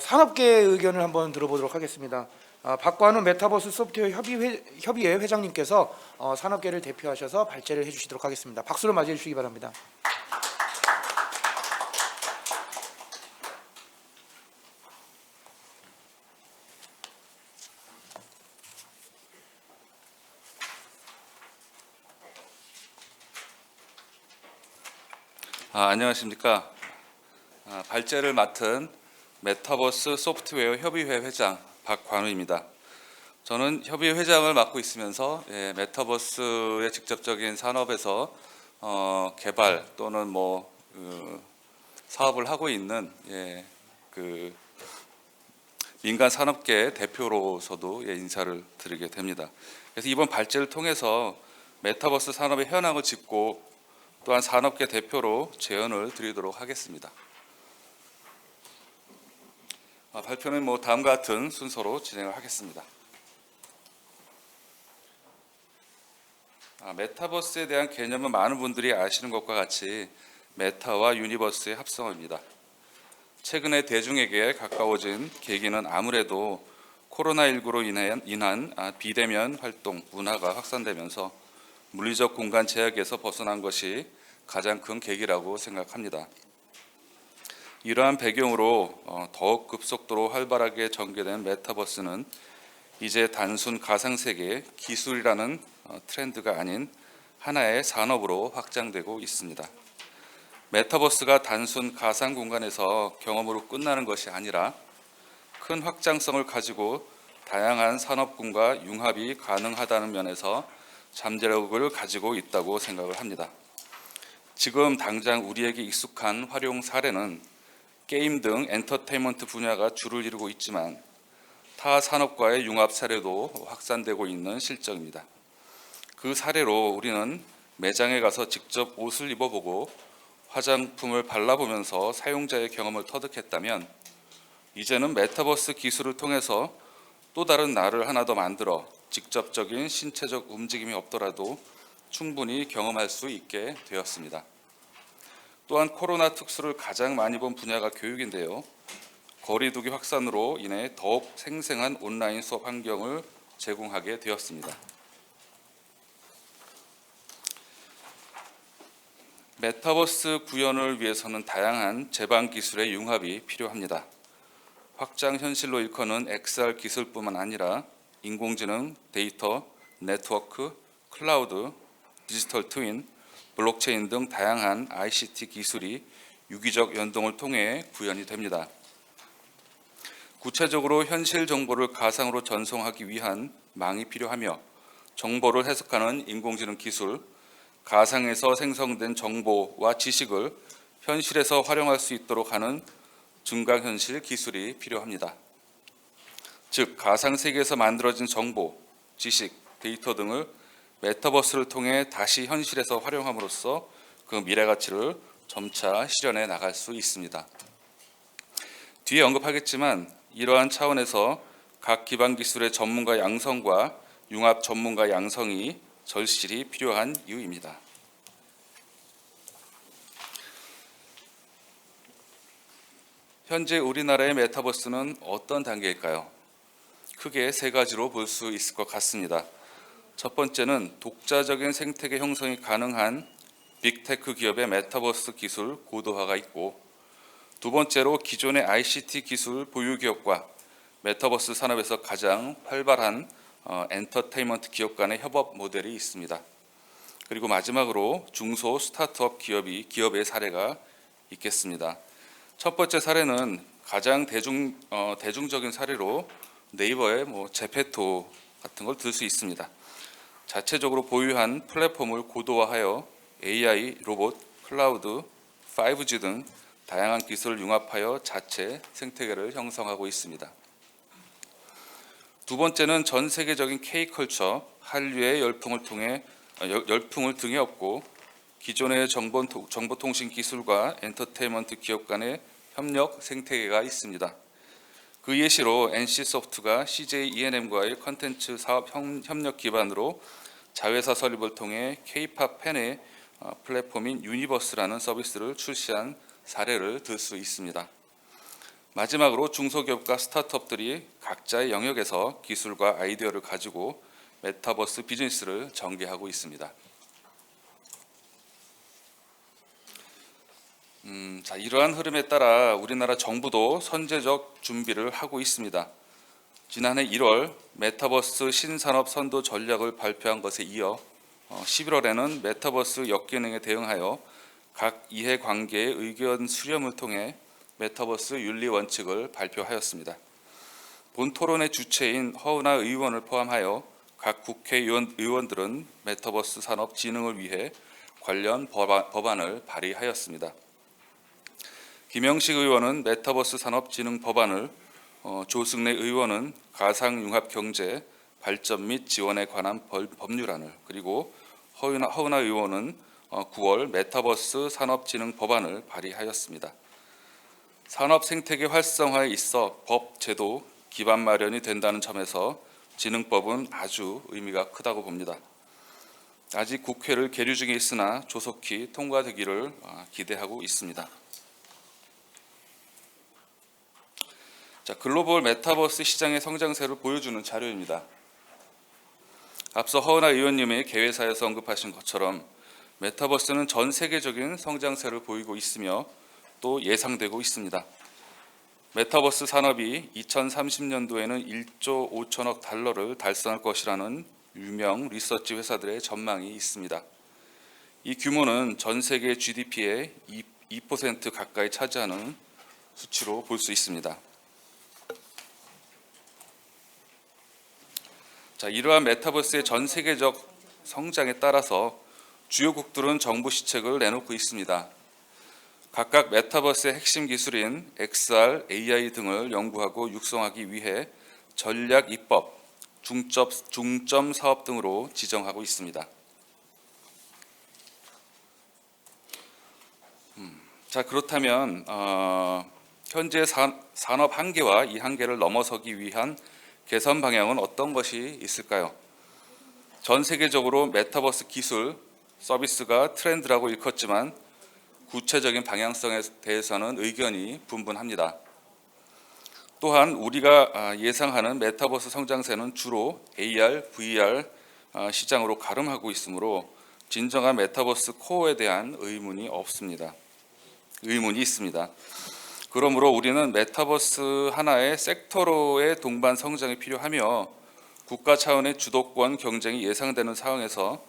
산업계의 의견을 한번 들어보도록 하겠습니다. 박관우 메타버스 소프트웨어 협의회 회장님께서 산업계를 대표하셔서 발제를 해주시도록 하겠습니다. 박수로 맞이해 주시기 바랍니다. 안녕하십니까. 발제를 맡은 메타버스 소프트웨어 협의회 회장 박관우입니다. 저는 협의회 회장을 맡고 있으면서 메타버스의 직접적인 산업에서 개발 또는 사업을 하고 있는 그 민간 산업계 대표로서도 인사를 드리게 됩니다. 그래서 이번 발제를 통해서 메타버스 산업의 현황을 짚고 또한 산업계 대표로 제언을 드리도록 하겠습니다. 발표는 다음과 같은 순서로 진행을 하겠습니다. 메타버스에 대한 개념은 많은 분들이 아시는 것과 같이 메타와 유니버스의 합성어입니다. 최근에 대중에게 가까워진 계기는 아무래도 코로나19로 인한 비대면 활동 문화가 확산되면서 물리적 공간 제약에서 벗어난 것이 가장 큰 계기라고 생각합니다. 이러한 배경으로 더욱 급속도로 활발하게 전개된 메타버스는 이제 단순 가상세계 기술이라는 트렌드가 아닌 하나의 산업으로 확장되고 있습니다. 메타버스가 단순 가상 공간에서 경험으로 끝나는 것이 아니라 큰 확장성을 가지고 다양한 산업군과 융합이 가능하다는 면에서 잠재력을 가지고 있다고 생각을 합니다. 지금 당장 우리에게 익숙한 활용 사례는 게임 등 엔터테인먼트 분야가 주를 이루고 있지만 타 산업과의 융합 사례도 확산되고 있는 실정입니다. 그 사례로 우리는 매장에 가서 직접 옷을 입어보고 화장품을 발라보면서 사용자의 경험을 터득했다면 이제는 메타버스 기술을 통해서 또 다른 나를 하나 더 만들어 직접적인 신체적 움직임이 없더라도 충분히 경험할 수 있게 되었습니다. 또한 코로나 특수를 가장 많이 본 분야가 교육인데요. 거리두기 확산으로 인해 더욱 생생한 온라인 수업 환경을 제공하게 되었습니다. 메타버스 구현을 위해서는 다양한 제반 기술의 융합이 필요합니다. 확장 현실로 일컫는 XR 기술뿐만 아니라 인공지능, 데이터, 네트워크, 클라우드, 디지털 트윈, 블록체인 등 다양한 ICT 기술이 유기적 연동을 통해 구현이 됩니다. 구체적으로 현실 정보를 가상으로 전송하기 위한 망이 필요하며 정보를 해석하는 인공지능 기술, 가상에서 생성된 정보와 지식을 현실에서 활용할 수 있도록 하는 증강현실 기술이 필요합니다. 즉, 가상세계에서 만들어진 정보, 지식, 데이터 등을 메타버스를 통해 다시 현실에서 활용함으로써 그 미래 가치를 점차 실현해 나갈 수 있습니다. 뒤에 언급하겠지만 이러한 차원에서 각 기반 기술의 전문가 양성과 융합 전문가 양성이 절실히 필요한 이유입니다. 현재 우리나라의 메타버스는 어떤 단계일까요? 크게 세 가지로 볼 수 있을 것 같습니다. 첫 번째는 독자적인 생태계 형성이 가능한 빅테크 기업의 메타버스 기술 고도화가 있고, 두 번째로 기존의 ICT 기술 보유 기업과 메타버스 산업에서 가장 활발한 엔터테인먼트 기업 간의 협업 모델이 있습니다. 그리고 마지막으로 중소 스타트업 기업의 사례가 있겠습니다. 첫 번째 사례는 가장 대중적인 사례로 네이버의 제페토 같은 걸 들 수 있습니다. 자체적으로 보유한 플랫폼을 고도화하여 AI, 로봇, 클라우드, 5G 등 다양한 기술을 융합하여 자체 생태계를 형성하고 있습니다. 두 번째는 전 세계적인 K컬처, 한류의 열풍을 등에 업고 기존의 정보통신 기술과 엔터테인먼트 기업 간의 협력 생태계가 있습니다. 그 예시로 NC소프트가 CJ ENM과의 컨텐츠 사업 협력 기반으로 자회사 설립을 통해 K-팝 팬의 플랫폼인 유니버스라는 서비스를 출시한 사례를 들 수 있습니다. 마지막으로 중소기업과 스타트업들이 각자의 영역에서 기술과 아이디어를 가지고 메타버스 비즈니스를 전개하고 있습니다. 이러한 흐름에 따라 우리나라 정부도 선제적 준비를 하고 있습니다. 지난해 1월 메타버스 신산업 선도 전략을 발표한 것에 이어 11월에는 메타버스 역기능에 대응하여 각 이해관계의 의견 수렴을 통해 메타버스 윤리 원칙을 발표하였습니다. 본 토론의 주체인 허은하 의원을 포함하여 각 국회의원들은 메타버스 산업 진흥을 위해 관련 법안을 발의하였습니다. 김영식 의원은 메타버스 산업 진흥 법안을, 조승래 의원은 가상융합 경제 발전 및 지원에 관한 법률안을, 그리고 허은하 의원은 9월 메타버스 산업 진흥 법안을 발의하였습니다. 산업 생태계 활성화에 있어 법, 제도, 기반 마련이 된다는 점에서 진흥법은 아주 의미가 크다고 봅니다. 아직 국회를 계류 중에 있으나 조속히 통과되기를 기대하고 있습니다. 글로벌 메타버스 시장의 성장세를 보여주는 자료입니다. 앞서 허은하 의원님의 개회사에서 언급하신 것처럼 메타버스는 전 세계적인 성장세를 보이고 있으며 또 예상되고 있습니다. 메타버스 산업이 2030년도에는 1조 5천억 달러를 달성할 것이라는 유명 리서치 회사들의 전망이 있습니다. 이 규모는 전 세계 GDP의 2% 가까이 차지하는 수치로 볼 수 있습니다. 이러한 메타버스의 전 세계적 성장에 따라서 주요국들은 정부 시책을 내놓고 있습니다. 각각 메타버스의 핵심 기술인 XR, AI 등을 연구하고 육성하기 위해 전략 입법, 중점 사업 등으로 지정하고 있습니다. 그렇다면 현재 산업 한계와 이 한계를 넘어서기 위한 개선 방향은 어떤 것이 있을까요? 전 세계적으로 메타버스 기술, 서비스가 트렌드라고 일컫지만 구체적인 방향성에 대해서는 의견이 분분합니다. 또한 우리가 예상하는 메타버스 성장세는 주로 AR, VR 시장으로 가름하고 있으므로 진정한 메타버스 코어에 대한 의문이 있습니다. 그러므로 우리는 메타버스 하나의 섹터로의 동반 성장이 필요하며 국가 차원의 주도권 경쟁이 예상되는 상황에서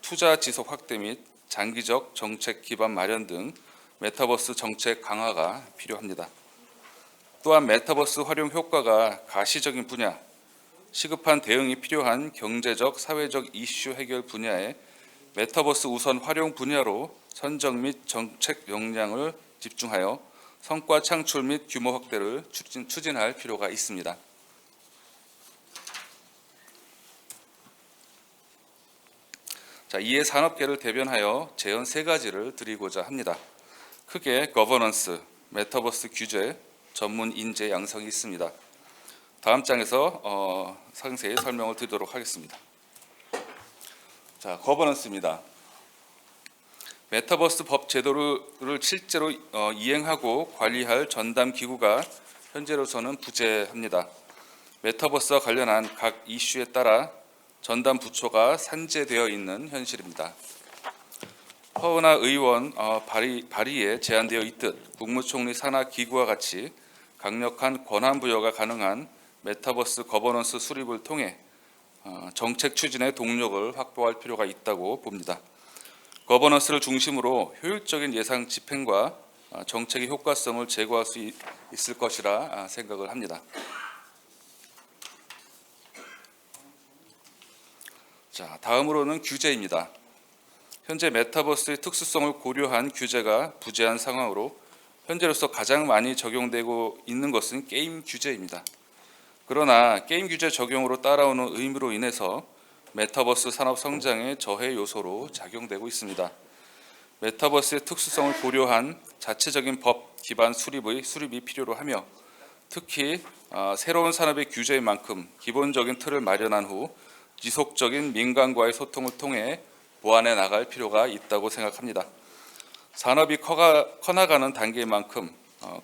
투자 지속 확대 및 장기적 정책 기반 마련 등 메타버스 정책 강화가 필요합니다. 또한 메타버스 활용 효과가 가시적인 분야, 시급한 대응이 필요한 경제적, 사회적 이슈 해결 분야에 메타버스 우선 활용 분야로 선정 및 정책 역량을 집중하여 성과 창출 및 규모 확대를 추진할 필요가 있습니다. 자, 이에 산업계를 대변하여 제언 3가지를 드리고자 합니다. 크게 거버넌스, 메타버스 규제, 전문 인재 양성이 있습니다. 다음 장에서 상세히 설명을 드리도록 하겠습니다. 자, 거버넌스입니다. 메타버스 법 제도를 실제로 이행하고 관리할 전담 기구가 현재로서는 부재합니다. 메타버스와 관련한 각 이슈에 따라 전담 부처가 산재되어 있는 현실입니다. 허은하 의원 발의에 제안되어 있듯 국무총리 산하 기구와 같이 강력한 권한 부여가 가능한 메타버스 거버넌스 수립을 통해 정책 추진의 동력을 확보할 필요가 있다고 봅니다. 거버넌스를 중심으로 효율적인 예상 집행과 정책의 효과성을 제고할 수 있을 것이라 생각을 합니다. 자, 다음으로는 규제입니다. 현재 메타버스의 특수성을 고려한 규제가 부재한 상황으로 현재로서 가장 많이 적용되고 있는 것은 게임 규제입니다. 그러나 게임 규제 적용으로 따라오는 의무로 인해서 메타버스 산업 성장의 저해 요소로 작용되고 있습니다. 메타버스의 특수성을 고려한 자체적인 법 기반 수립이 필요로 하며 특히 새로운 산업의 규제인 만큼 기본적인 틀을 마련한 후 지속적인 민간과의 소통을 통해 보완해 나갈 필요가 있다고 생각합니다. 산업이 커나가는 단계인 만큼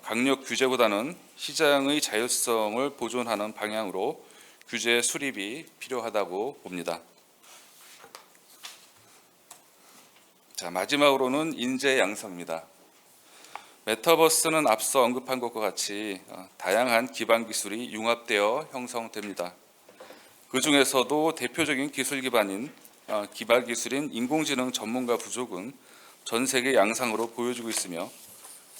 강력 규제보다는 시장의 자율성을 보존하는 방향으로 규제 수립이 필요하다고 봅니다. 자, 마지막으로는 인재 양성입니다. 메타버스는 앞서 언급한 것과 같이 다양한 기반 기술이 융합되어 형성됩니다. 그 중에서도 대표적인 기술 기반인 기발 기술인 인공지능 전문가 부족은 전 세계 양상으로 보여지고 있으며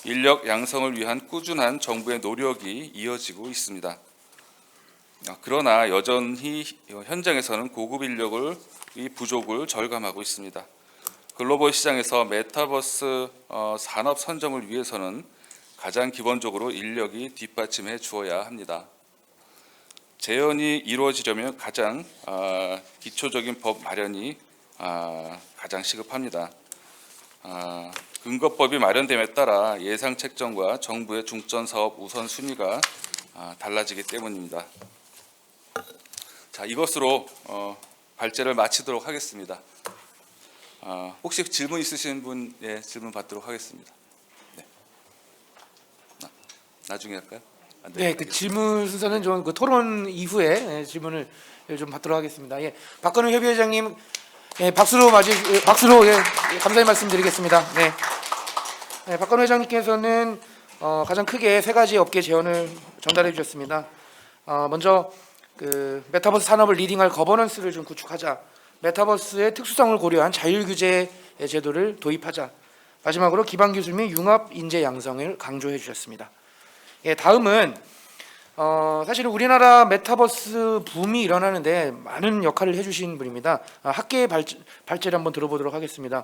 인력 양성을 위한 꾸준한 정부의 노력이 이어지고 있습니다. 그러나 여전히 현장에서는 고급 인력의 부족을 절감하고 있습니다. 글로벌 시장에서 메타버스 산업 선점을 위해서는 가장 기본적으로 인력이 뒷받침해 주어야 합니다. 재현이 이루어지려면 가장 기초적인 법 마련이 가장 시급합니다. 근거법이 마련됨에 따라 예상 책정과 정부의 중점 사업 우선순위가 달라지기 때문입니다. 자, 이것으로 발제를 마치도록 하겠습니다. 혹시 질문 있으신 분, 질문 받도록 하겠습니다. 네. 나중에 할까요? 네, 그 질문 순서는 좀 그 토론 이후에 질문을 좀 받도록 하겠습니다. 예, 박건우 협의회장님, 박수로 감사의 말씀드리겠습니다. 네, 박건우 회장님께서는 가장 크게 3가지 업계 제언을 전달해 주셨습니다. 먼저 그 메타버스 산업을 리딩할 거버넌스를 좀 구축하자. 메타버스의 특수성을 고려한 자율규제 제도를 도입하자. 마지막으로 기반 기술 및 융합 인재 양성을 강조해 주셨습니다. 예, 다음은 사실은 우리나라 메타버스 붐이 일어나는데 많은 역할을 해주신 분입니다. 학계의 발제를 한번 들어보도록 하겠습니다.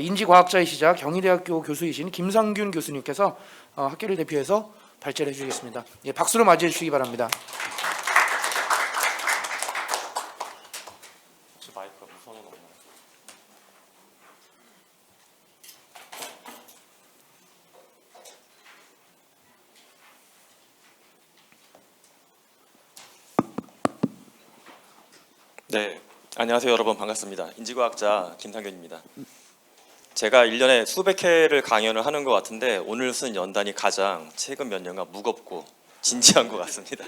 인지과학자이시자 경희대학교 교수이신 김상균 교수님께서 학계를 대표해서 발제를 해주시겠습니다. 예, 박수로 맞이해 주시기 바랍니다. 마이크가 무서운 없나요? 네, 안녕하세요 여러분, 반갑습니다. 인지과학자 김상균입니다. 제가 1년에 수백 회를 강연을 하는 것 같은데 오늘 쓴 연단이 가장 최근 몇 년간 무겁고 진지한 것 같습니다.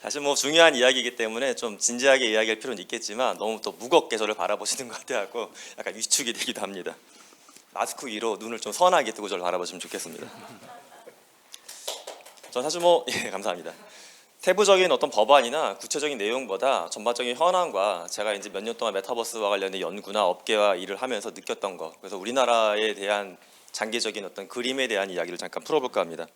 사실 뭐 중요한 이야기이기 때문에 좀 진지하게 이야기할 필요는 있겠지만 너무 또 무겁게 저를 바라보시는 것 같아갖고 약간 위축이 되기도 합니다. 마스크 위로 눈을 좀 선하게 뜨고 저를 바라보시면 좋겠습니다. 전 사실 감사합니다. 세부적인 어떤 법안이나 구체적인 내용보다 전반적인 현황과 제가 이제 몇 년 동안 메타버스와 관련된 연구나 업계와 일을 하면서 느꼈던 거, 그래서 우리나라에 대한 장기적인 어떤 그림에 대한 이야기를 잠깐 풀어볼까 합니다.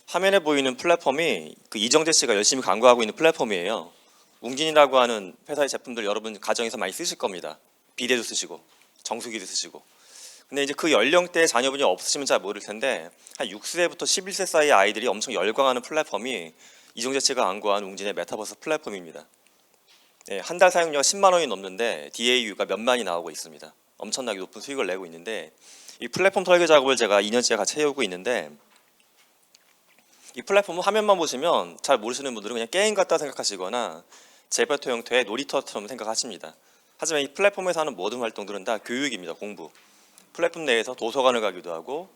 화면에 보이는 플랫폼이 그 이정재 씨가 열심히 광고하고 있는 플랫폼이에요. 웅진이라고 하는 회사의 제품들 여러분 가정에서 많이 쓰실 겁니다. 비데도 쓰시고 정수기도 쓰시고. 근데 이제 그 연령대의 자녀분이 없으시면 잘 모를 텐데 한 6세부터 11세 사이의 아이들이 엄청 열광하는 플랫폼이 이정재 씨가 광고한 웅진의 메타버스 플랫폼입니다. 네, 한 달 사용료가 10만 원이 넘는데 DAU가 몇만이 나오고 있습니다. 엄청나게 높은 수익을 내고 있는데 이 플랫폼 설계 작업을 제가 2년째 같이 해오고 있는데 이 플랫폼 화면만 보시면 잘 모르시는 분들은 그냥 게임 같다 생각하시거나 제베토 형태의 놀이터처럼 생각하십니다. 하지만 이 플랫폼에서 하는 모든 활동들은 다 교육입니다. 공부. 플랫폼 내에서 도서관을 가기도 하고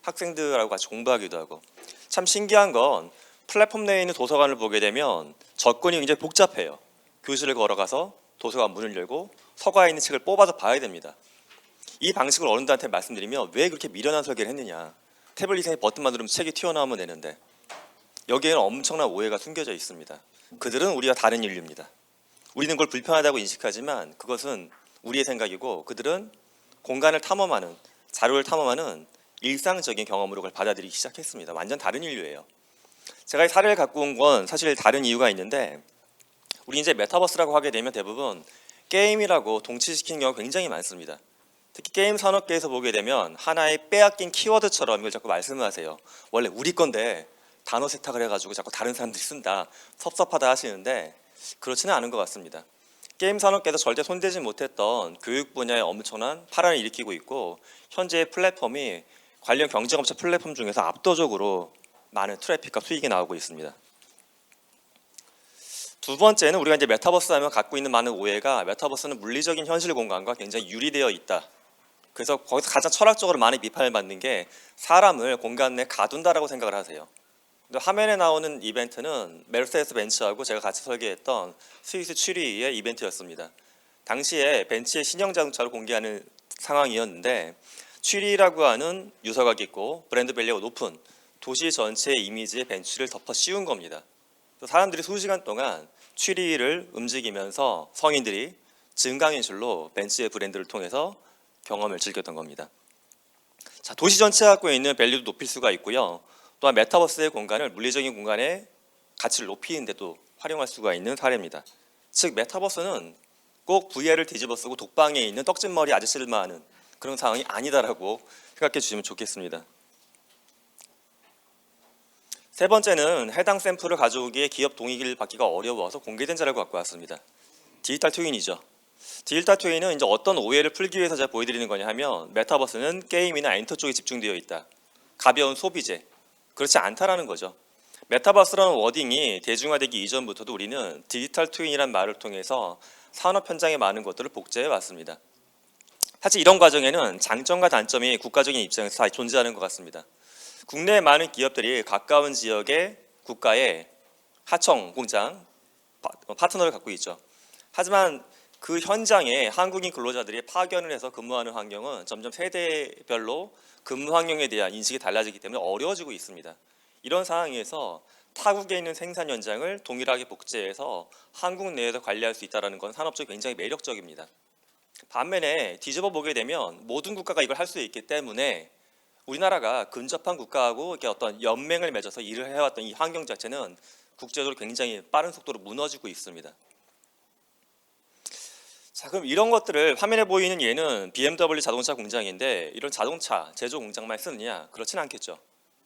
학생들하고 같이 공부하기도 하고 참 신기한 건 플랫폼 내에 있는 도서관을 보게 되면 접근이 굉장히 복잡해요. 교실을 걸어가서 도서관 문을 열고 서가에 있는 책을 뽑아서 봐야 됩니다. 이 방식을 어른들한테 말씀드리면 왜 그렇게 미련한 설계를 했느냐. 태블릿에 버튼만 누르면 책이 튀어나오면 되는데 여기에는 엄청난 오해가 숨겨져 있습니다. 그들은 우리와 다른 인류입니다. 우리는 그걸 불편하다고 인식하지만 그것은 우리의 생각이고 그들은 공간을 탐험하는, 자료를 탐험하는 일상적인 경험으로 그걸 받아들이기 시작했습니다. 완전 다른 인류예요. 제가 이 사례를 갖고 온 건 사실 다른 이유가 있는데 우리 이제 메타버스라고 하게 되면 대부분 게임이라고 동치시키는 경우가 굉장히 많습니다. 특히 게임 산업계에서 보게 되면 하나의 빼앗긴 키워드처럼 이걸 자꾸 말씀을 하세요. 원래 우리 건데 단어 세탁을 해가지고 자꾸 다른 사람들이 쓴다, 섭섭하다 하시는데 그렇지는 않은 것 같습니다. 게임 산업계에서 절대 손대지 못했던 교육 분야에 엄청난 파란을 일으키고 있고 현재 플랫폼이 관련 경쟁업체 플랫폼 중에서 압도적으로 많은 트래픽과 수익이 나오고 있습니다. 두 번째는 우리가 이제 메타버스 하면 갖고 있는 많은 오해가 메타버스는 물리적인 현실 공간과 굉장히 유리되어 있다. 그래서 거기서 가장 철학적으로 많이 비판을 받는 게 사람을 공간 내에 가둔다라고 생각을 하세요. 근데 화면에 나오는 이벤트는 메르세데스 벤츠하고 제가 같이 설계했던 스위스 취리히의 이벤트였습니다. 당시에 벤츠의 신형 자동차를 공개하는 상황이었는데 취리히라고 하는 유서가 깊고 브랜드 밸류가 높은 도시 전체의 이미지에 벤츠를 덮어 씌운 겁니다. 사람들이 수시간 동안 취리히를 움직이면서 성인들이 증강현실로 벤츠의 브랜드를 통해서 경험을 즐겼던 겁니다. 자, 도시 전체에 갖고 있는 밸류도 높일 수가 있고요. 또한 메타버스의 공간을 물리적인 공간의 가치를 높이는 데도 활용할 수가 있는 사례입니다. 즉 메타버스는 꼭 VR을 뒤집어 쓰고 독방에 있는 떡진머리 아저씨들만 하는 그런 상황이 아니다라고 생각해 주시면 좋겠습니다. 세 번째는 해당 샘플을 가져오기에 기업 동의를 받기가 어려워서 공개된 자료를 갖고 왔습니다. 디지털 트윈이죠. 디지털 트윈은 이제 어떤 오해를 풀기 위해서 제가 보여드리는 거냐 하면 메타버스는 게임이나 엔터 쪽에 집중되어 있다. 가벼운 소비재. 그렇지 않다라는 거죠. 메타버스라는 워딩이 대중화되기 이전부터도 우리는 디지털 트윈이라는 말을 통해서 산업 현장의 많은 것들을 복제해 왔습니다. 사실 이런 과정에는 장점과 단점이 국가적인 입장에서 다 존재하는 것 같습니다. 국내의 많은 기업들이 가까운 지역의 국가의 하청 공장 파트너를 갖고 있죠. 하지만 그 현장에 한국인 근로자들이 파견을 해서 근무하는 환경은 점점 세대별로 근무 환경에 대한 인식이 달라지기 때문에 어려워지고 있습니다. 이런 상황에서 타국에 있는 생산 현장을 동일하게 복제해서 한국 내에서 관리할 수 있다는 건 산업적으로 굉장히 매력적입니다. 반면에 뒤집어 보게 되면 모든 국가가 이걸 할 수 있기 때문에 우리나라가 근접한 국가하고 이렇게 어떤 연맹을 맺어서 일을 해왔던 이 환경 자체는 국제적으로 굉장히 빠른 속도로 무너지고 있습니다. 자, 그럼 이런 것들을 화면에 보이는 얘는 BMW 자동차 공장인데 이런 자동차 제조 공장만 쓰느냐? 그렇지는 않겠죠.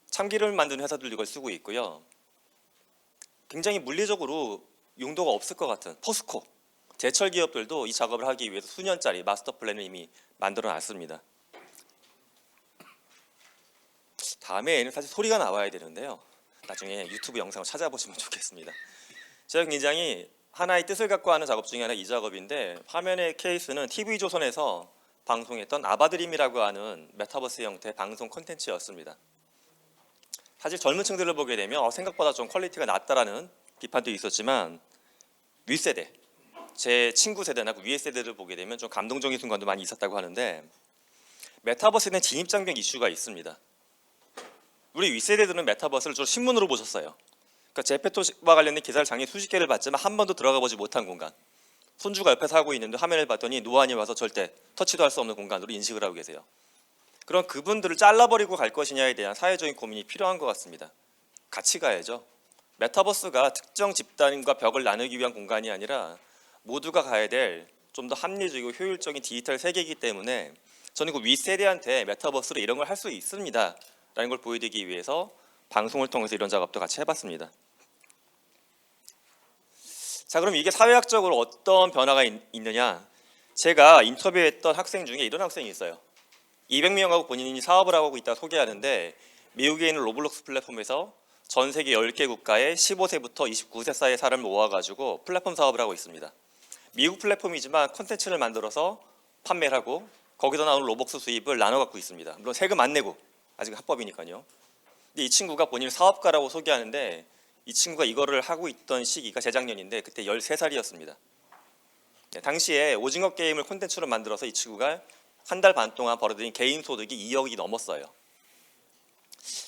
참기름을 만드는 회사들도 이걸 쓰고 있고요. 굉장히 물리적으로 용도가 없을 것 같은 포스코, 제철 기업들도 이 작업을 하기 위해서 수년짜리 마스터 플랜을 이미 만들어 놨습니다. 다음에는 사실 소리가 나와야 되는데요. 나중에 유튜브 영상을 찾아보시면 좋겠습니다. 제가 굉장히 하나의 뜻을 갖고 하는 작업 중에 하나 이 작업인데 화면의 케이스는 TV조선에서 방송했던 아바드림이라고 하는 메타버스 형태의 방송 콘텐츠였습니다. 사실 젊은 층들을 보게 되면 생각보다 좀 퀄리티가 낮다라는 비판도 있었지만 윗세대, 제 친구 세대나 그 위에 세대를 보게 되면 좀 감동적인 순간도 많이 있었다고 하는데 메타버스에 대한 진입장벽 이슈가 있습니다. 우리 윗세대들은 메타버스를 주로 신문으로 보셨어요. 그러니까 제페토와 관련된 기사를 작년 수십 개를 봤지만 한 번도 들어가 보지 못한 공간. 손주가 옆에서 하고 있는데 화면을 봤더니 노안이 와서 절대 터치도 할 수 없는 공간으로 인식을 하고 계세요. 그런 그분들을 잘라버리고 갈 것이냐에 대한 사회적인 고민이 필요한 것 같습니다. 같이 가야죠. 메타버스가 특정 집단과 벽을 나누기 위한 공간이 아니라 모두가 가야 될 좀 더 합리적이고 효율적인 디지털 세계이기 때문에 저는 그 윗세대한테 메타버스로 이런 걸 할 수 있습니다 라는 걸 보여드리기 위해서 방송을 통해서 이런 작업도 같이 해봤습니다. 자, 그럼 이게 사회학적으로 어떤 변화가 있느냐? 제가 인터뷰했던 학생 중에 이런 학생이 있어요. 200명하고 본인이 사업을 하고 있다 소개하는데 미국에 있는 로블록스 플랫폼에서 전 세계 10개 국가에 15세부터 29세 사이의 사람을 모아가지고 플랫폼 사업을 하고 있습니다. 미국 플랫폼이지만 콘텐츠를 만들어서 판매를 하고 거기서 나오는 로벅스 수입을 나눠 갖고 있습니다. 물론 세금 안 내고 아직 합법이니까요. 근데 이 친구가 본인을 사업가라고 소개하는데 이 친구가 이거를 하고 있던 시기가 재작년인데 그때 13살이었습니다. 당시에 오징어 게임을 콘텐츠로 만들어서 이 친구가 한 달 반 동안 벌어들인 개인 소득이 2억이 넘었어요.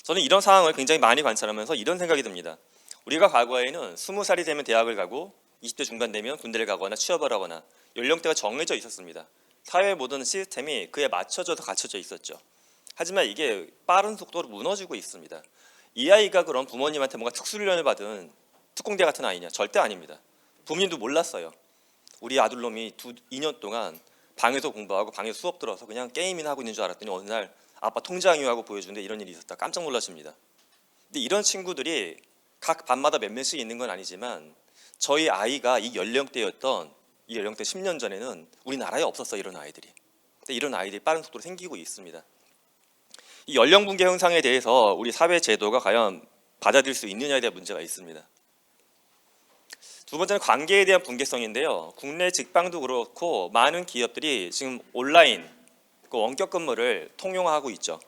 저는 이런 상황을 굉장히 많이 관찰하면서 이런 생각이 듭니다. 우리가 과거에는 20살이 되면 대학을 가고 20대 중반 되면 군대를 가거나 취업을 하거나 연령대가 정해져 있었습니다. 사회의 모든 시스템이 그에 맞춰져서 갖춰져 있었죠. 하지만 이게 빠른 속도로 무너지고 있습니다. 이 아이가 그런 부모님한테 뭔가 특수훈련을 받은 특공대 같은 아이냐? 절대 아닙니다. 부모님도 몰랐어요. 우리 아들놈이 2년 동안 방에서 공부하고 방에서 수업 들어서 그냥 게임이나 하고 있는 줄 알았더니 어느 날 아빠 통장이하고 보여주는데 이런 일이 있었다. 깜짝 놀라십니다. 근데 이런 친구들이 각 반마다 몇 명씩 있는 건 아니지만 저희 아이가 이 연령대였던 이 연령대 10년 전에는 우리나라에 없었어요. 이런 아이들이. 근데 이런 아이들이 빠른 속도로 생기고 있습니다. 이 연령 붕괴 현상에 대해서 우리 사회 제도가 과연 받아들일 수 있느냐에 대한 문제가 있습니다. 두 번째는 관계에 대한 붕괴성인데요. 국내 직방도 그렇고 많은 기업들이 지금 온라인 그 원격 근무를 통용하고 있죠.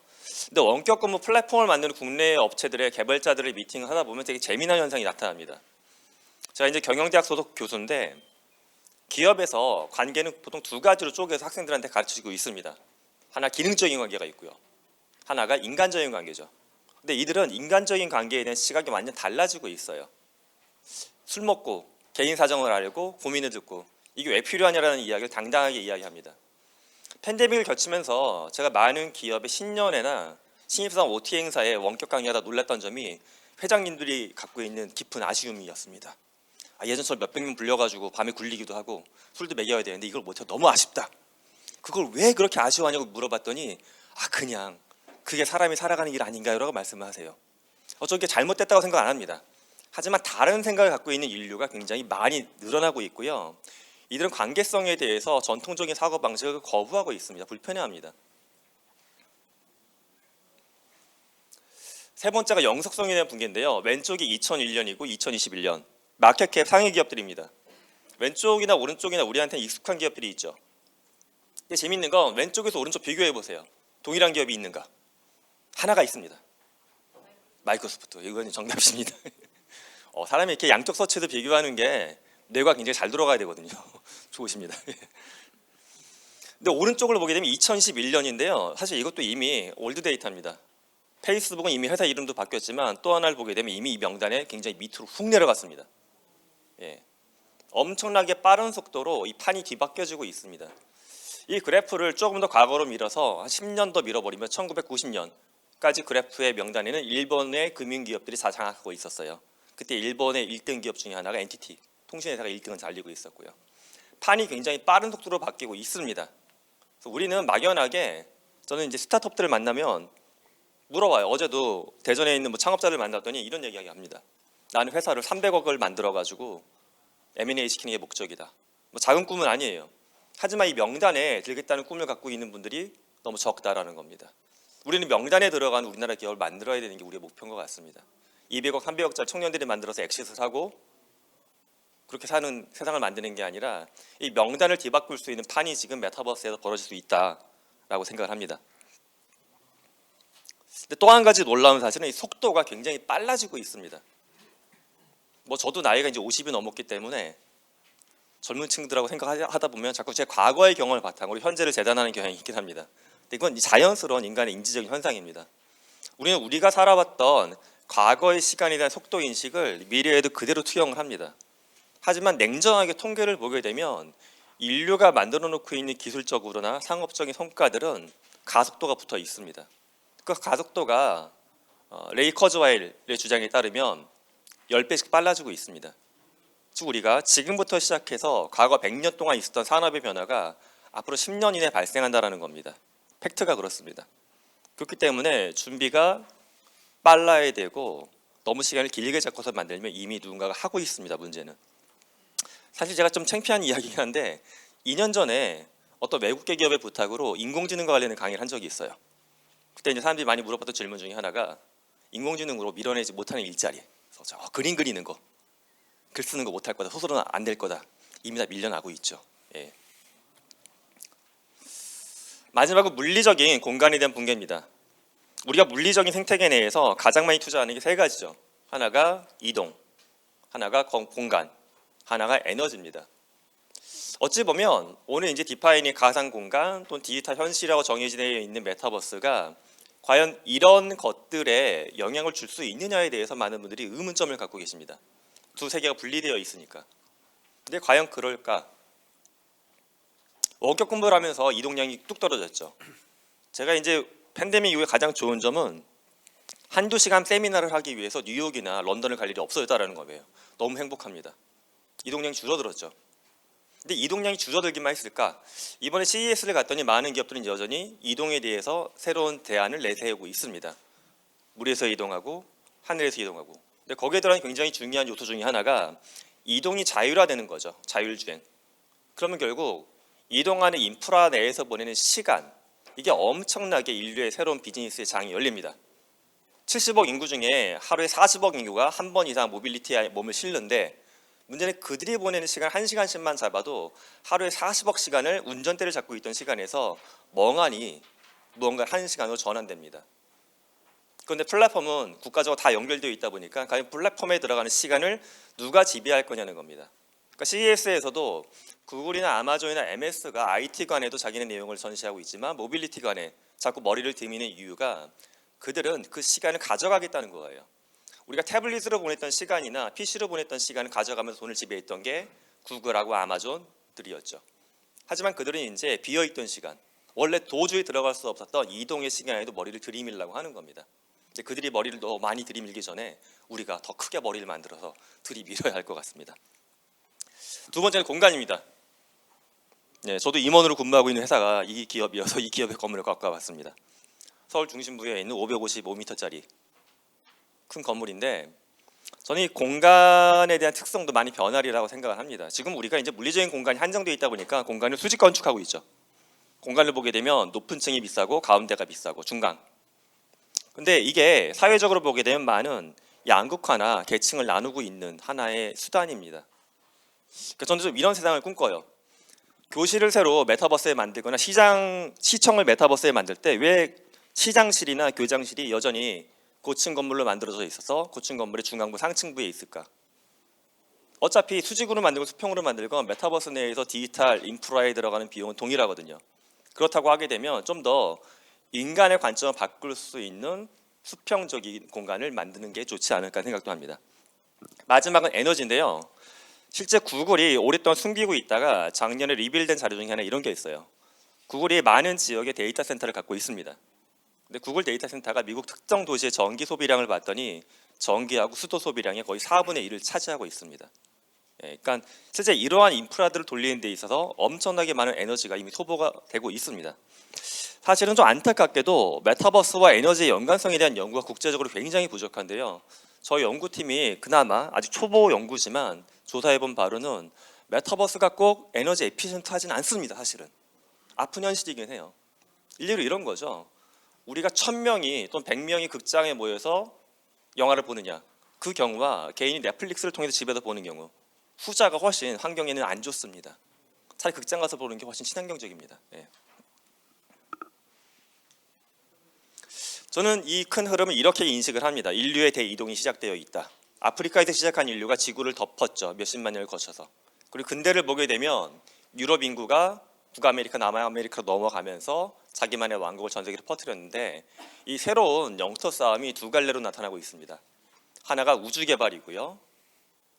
근데 원격 근무 플랫폼을 만드는 국내 업체들의 개발자들의 미팅을 하다 보면 되게 재미난 현상이 나타납니다. 제가 이제 경영대학 소속 교수인데 기업에서 관계는 보통 두 가지로 쪼개서 학생들한테 가르치고 있습니다. 하나 기능적인 관계가 있고요. 하나가 인간적인 관계죠. 근데 이들은 인간적인 관계에 대한 시각이 완전 달라지고 있어요. 술 먹고 개인 사정을 알고 고민을 듣고 이게 왜 필요하냐라는 이야기를 당당하게 이야기합니다. 팬데믹을 거치면서 제가 많은 기업의 신년회나 신입사원 OT 행사에 원격 강의하다 놀랐던 점이 회장님들이 갖고 있는 깊은 아쉬움이었습니다. 예전처럼 몇백 명 불려가지고 밤에 굴리기도 하고 술도 먹여야 되는데 이걸 못해서 너무 아쉽다. 그걸 왜 그렇게 아쉬워하냐고 물어봤더니 그냥 그게 사람이 살아가는 일 아닌가요? 라고 말씀을 하세요. 저게 잘못됐다고 생각 안 합니다. 하지만 다른 생각을 갖고 있는 인류가 굉장히 많이 늘어나고 있고요. 이들은 관계성에 대해서 전통적인 사고방식을 거부하고 있습니다. 불편해합니다. 세 번째가 영속성에 대한 붕괴인데요. 왼쪽이 2001년이고 2021년 마켓캡 상위 기업들입니다. 왼쪽이나 오른쪽이나 우리한테는 익숙한 기업들이 있죠. 근데 재밌는 건 왼쪽에서 오른쪽 비교해 보세요. 동일한 기업이 있는가? 하나가 있습니다. 마이크로소프트. 이건 정답입니다. 사람이 이렇게 양쪽 서치도 비교하는 게 뇌가 굉장히 잘 돌아가야 되거든요. 좋으십니다. 근데 오른쪽을 보게 되면 2011년인데요. 사실 이것도 이미 올드 데이터입니다. 페이스북은 이미 회사 이름도 바뀌었지만 또 하나를 보게 되면 이미 이 명단에 굉장히 밑으로 훅 내려갔습니다. 엄청나게 빠른 속도로 이 판이 뒤바뀌어지고 있습니다. 이 그래프를 조금 더 과거로 밀어서 한 10년 더 밀어버리면 1990년까지 그래프의 명단에는 일본의 금융기업들이 다 장악하고 있었어요. 그때 일본의 1등 기업 중에 하나가 NTT 통신회사가 1등을 달리고 있었고요. 판이 굉장히 빠른 속도로 바뀌고 있습니다. 그래서 우리는 막연하게 저는 이제 스타트업들을 만나면 물어봐요. 어제도 대전에 있는 창업자를 만났더니 이런 얘기합니다. 나는 회사를 300억을 만들어가지고 M&A 시키는 게 목적이다. 작은 꿈은 아니에요. 하지만 이 명단에 들겠다는 꿈을 갖고 있는 분들이 너무 적다라는 겁니다. 우리는 명단에 들어간 우리나라 기업을 만들어야 되는 게 우리의 목표인 것 같습니다. 200억, 300억짜리 청년들이 만들어서 엑시트를 사고 그렇게 사는 세상을 만드는 게 아니라 이 명단을 뒤바꿀 수 있는 판이 지금 메타버스에서 벌어질 수 있다라고 생각을 합니다. 근데 또 한 가지 놀라운 사실은 이 속도가 굉장히 빨라지고 있습니다. 뭐 저도 나이가 이제 50이 넘었기 때문에 젊은 층들하고 생각하다 보면 자꾸 제 과거의 경험을 바탕으로 현재를 재단하는 경향이 있긴 합니다. 근데 이건 자연스러운 인간의 인지적인 현상입니다. 우리는 우리가 살아왔던 과거의 시간에 대한 속도 인식을 미래에도 그대로 투영을 합니다. 하지만 냉정하게 통계를 보게 되면 인류가 만들어 놓고 있는 기술적으로나 상업적인 성과들은 가속도가 붙어 있습니다. 그 가속도가 레이 커즈와일의 주장에 따르면 10배씩 빨라지고 있습니다. 즉 우리가 지금부터 시작해서 과거 100년 동안 있었던 산업의 변화가 앞으로 10년 이내에 발생한다는 겁니다. 팩트가 그렇습니다. 그렇기 때문에 준비가 빨라야 되고 너무 시간을 길게 잡고서 만들면 이미 누군가가 하고 있습니다. 문제는. 사실 제가 좀 창피한 이야기긴 한데 2년 전에 어떤 외국계 기업의 부탁으로 인공지능과 관련된 강의를 한 적이 있어요. 그때 이제 사람들이 많이 물어봤던 질문 중에 하나가 인공지능으로 밀어내지 못하는 일자리. 그래서 그림 그리는 거, 글 쓰는 거 못할 거다, 소설은 안 될 거다. 이미 다 밀려나고 있죠. 예. 마지막으로 물리적인 공간에 대한 붕괴입니다. 우리가 물리적인 생태계 내에서 가장 많이 투자하는 게 세 가지죠. 하나가 이동, 하나가 공간, 하나가 에너지입니다. 어찌 보면 오늘 이제 디파인이 가상 공간 또는 디지털 현실이라고 정해져 있는 메타버스가 과연 이런 것들에 영향을 줄 수 있느냐에 대해서 많은 분들이 의문점을 갖고 계십니다. 두 세계가 분리되어 있으니까. 근데 과연 그럴까? 원격 공부를 하면서 이동량이 뚝 떨어졌죠. 제가 이제 팬데믹 이후에 가장 좋은 점은 한두 시간 세미나를 하기 위해서 뉴욕이나 런던을 갈 일이 없어졌다는 거예요. 너무 행복합니다. 이동량이 줄어들었죠. 근데 이동량이 줄어들기만 했을까? 이번에 CES를 갔더니 많은 기업들은 여전히 이동에 대해서 새로운 대안을 내세우고 있습니다. 물에서 이동하고 하늘에서 이동하고. 근데 거기에 들어가는 굉장히 중요한 요소 중에 하나가 이동이 자율화되는 거죠. 자율주행. 그러면 결국 이동하는 인프라 내에서 보내는 시간, 이게 엄청나게 인류의 새로운 비즈니스의 장이 열립니다. 70억 인구 중에 하루에 40억 인구가 한 번 이상 모빌리티에 몸을 실는데 문제는 그들이 보내는 시간 1시간씩만 잡아도 하루에 40억 시간을 운전대를 잡고 있던 시간에서 멍하니 무언가 1시간으로 전환됩니다. 그런데 플랫폼은 국가적으로 다 연결되어 있다 보니까 과연 플랫폼에 들어가는 시간을 누가 지배할 거냐는 겁니다. 그러니까 CES에서도 구글이나 아마존이나 MS가 IT 관에도 자기네 내용을 전시하고 있지만 모빌리티 관에 자꾸 머리를 들이미는 이유가 그들은 그 시간을 가져가겠다는 거예요. 우리가 태블릿으로 보냈던 시간이나 PC로 보냈던 시간을 가져가면서 돈을 지배했던 게 구글하고 아마존들이었죠. 하지만 그들은 이제 비어있던 시간, 원래 도저히 들어갈 수 없었던 이동의 시간에도 머리를 들이밀려고 하는 겁니다. 근데 그들이 머리를 너무 많이 들이밀기 전에 우리가 더 크게 머리를 만들어서 들이밀어야 할 것 같습니다. 두 번째는 공간입니다. 네, 저도 임원으로 근무하고 있는 회사가 이 기업이어서 이 기업의 건물을 갖고 와봤습니다. 서울 중심부에 있는 555m짜리 큰 건물인데 저는 이 공간에 대한 특성도 많이 변하리라고 생각을 합니다. 지금 우리가 이제 물리적인 공간이 한정되어 있다 보니까 공간을 수직 건축하고 있죠. 공간을 보게 되면 높은 층이 비싸고 가운데가 비싸고 중간. 근데 이게 사회적으로 보게 되면 많은 양극화나 계층을 나누고 있는 하나의 수단입니다. 그러니까 저는 좀 이런 세상을 꿈꿔요. 교실을 새로 메타버스에 만들거나 시청을 메타버스에 만들 때 왜 시장실이나 교장실이 여전히 고층 건물로 만들어져 있어서 고층 건물의 중앙부 상층부에 있을까? 어차피 수직으로 만들고 수평으로 만들건 메타버스 내에서 디지털 인프라에 들어가는 비용은 동일하거든요. 그렇다고 하게 되면 좀 더 인간의 관점을 바꿀 수 있는 수평적인 공간을 만드는 게 좋지 않을까 생각도 합니다. 마지막은 에너지인데요. 실제 구글이 오랫동안 숨기고 있다가 작년에 리빌된 자료 중에 하나 이런 게 있어요. 구글이 많은 지역에 데이터 센터를 갖고 있습니다. 근데 구글 데이터 센터가 미국 특정 도시의 전기 소비량을 봤더니 전기하고 수도 소비량의 거의 4분의 1을 차지하고 있습니다. 그러니까 실제 이러한 인프라들을 돌리는 데 있어서 엄청나게 많은 에너지가 이미 소모가 되고 있습니다. 사실은 좀 안타깝게도 메타버스와 에너지의 연관성에 대한 연구가 국제적으로 굉장히 부족한데요. 저희 연구팀이 그나마 아직 초보 연구지만 조사해본 바로는 메타버스가 꼭 에너지 에피션트하진 않습니다. 사실은 아픈 현실이긴 해요. 일례로 이런 거죠. 우리가 1000명이 또는 100명이 극장에 모여서 영화를 보느냐, 그 경우와 개인이 넷플릭스를 통해서 집에서 보는 경우, 후자가 훨씬 환경에는 안 좋습니다. 차라리 극장 가서 보는 게 훨씬 친환경적입니다. 저는 이 큰 흐름을 이렇게 인식을 합니다. 인류의 대이동이 시작되어 있다. 아프리카에서 시작한 인류가 지구를 덮었죠. 몇십만 년을 거쳐서. 그리고 근대를 보게 되면 유럽 인구가 북아메리카, 남아메리카로 넘어가면서 자기만의 왕국을 전 세계로 퍼뜨렸는데 이 새로운 영토 싸움이 두 갈래로 나타나고 있습니다. 하나가 우주 개발이고요.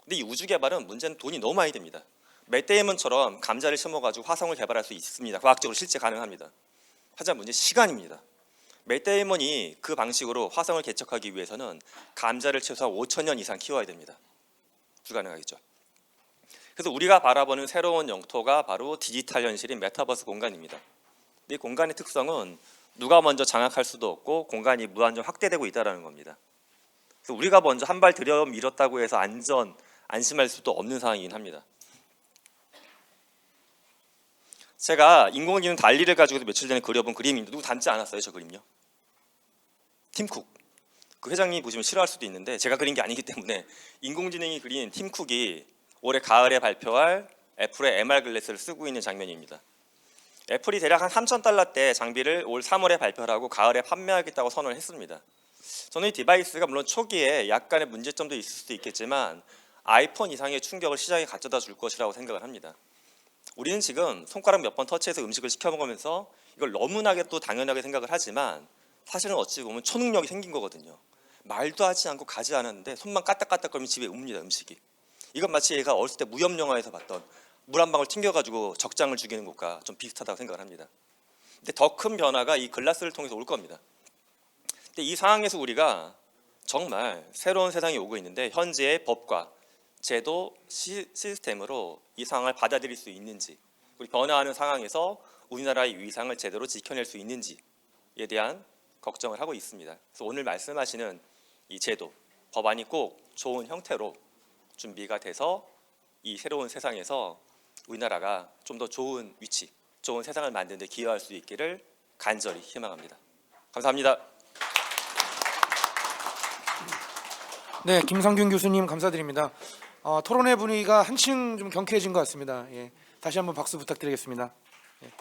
근데 이 우주 개발은 문제는 돈이 너무 많이 듭니다. 맷 데이먼처럼 감자를 심어가지고 화성을 개발할 수 있습니다. 과학적으로 실제 가능합니다. 하지만 문제 시간입니다. 맷 데이먼이 그 방식으로 화성을 개척하기 위해서는 감자를 최소한 5,000년 이상 키워야 됩니다. 불가능하겠죠. 그래서 우리가 바라보는 새로운 영토가 바로 디지털 현실인 메타버스 공간입니다. 이 공간의 특성은 누가 먼저 장악할 수도 없고 공간이 무한정 확대되고 있다는 겁니다. 그래서 우리가 먼저 한 발 들여 밀었다고 해서 안심할 수도 없는 상황이긴 합니다. 제가 인공지능 달리를 가지고도 며칠 전에 그려본 그림인데 누구 닮지 않았어요, 저 그림요? 팀쿡. 그 회장님이 보시면 싫어할 수도 있는데 제가 그린 게 아니기 때문에 인공지능이 그린 팀쿡이 올해 가을에 발표할 애플의 MR 글래스를 쓰고 있는 장면입니다. 애플이 대략 한 3,000달러대 장비를 올 3월에 발표를 하고 가을에 판매하겠다고 선언을 했습니다. 저는 이 디바이스가 물론 초기에 약간의 문제점도 있을 수도 있겠지만 아이폰 이상의 충격을 시장에 가져다 줄 것이라고 생각을 합니다. 우리는 지금 손가락 몇 번 터치해서 음식을 시켜 먹으면서 이걸 너무나게 또 당연하게 생각을 하지만 사실은 어찌 보면 초능력이 생긴 거거든요. 말도 하지 않고 가지 않았는데 손만 까딱까딱거리면 집에 옵니다, 음식이. 이건 마치 얘가 어렸을 때 무협 영화에서 봤던 물 한 방울 튕겨가지고 적장을 죽이는 것과 좀 비슷하다고 생각을 합니다. 근데 더 큰 변화가 이 글라스를 통해서 올 겁니다. 근데 이 상황에서 우리가 정말 새로운 세상이 오고 있는데 현재의 법과 제도 시스템으로 이 상황을 받아들일 수 있는지, 우리 변화하는 상황에서 우리나라의 위상을 제대로 지켜낼 수 있는지에 대한 걱정을 하고 있습니다. 그래서 오늘 말씀하시는 이 제도, 법안이 꼭 좋은 형태로 준비가 돼서 이 새로운 세상에서 우리나라가 좀 더 좋은 위치, 좋은 세상을 만드는 데 기여할 수 있기를 간절히 희망합니다. 감사합니다. 네, 김성균 교수님 감사드립니다. 토론회 분위기가 한층 좀 경쾌해진 것 같습니다. 예, 다시 한번 박수 부탁드리겠습니다. 예.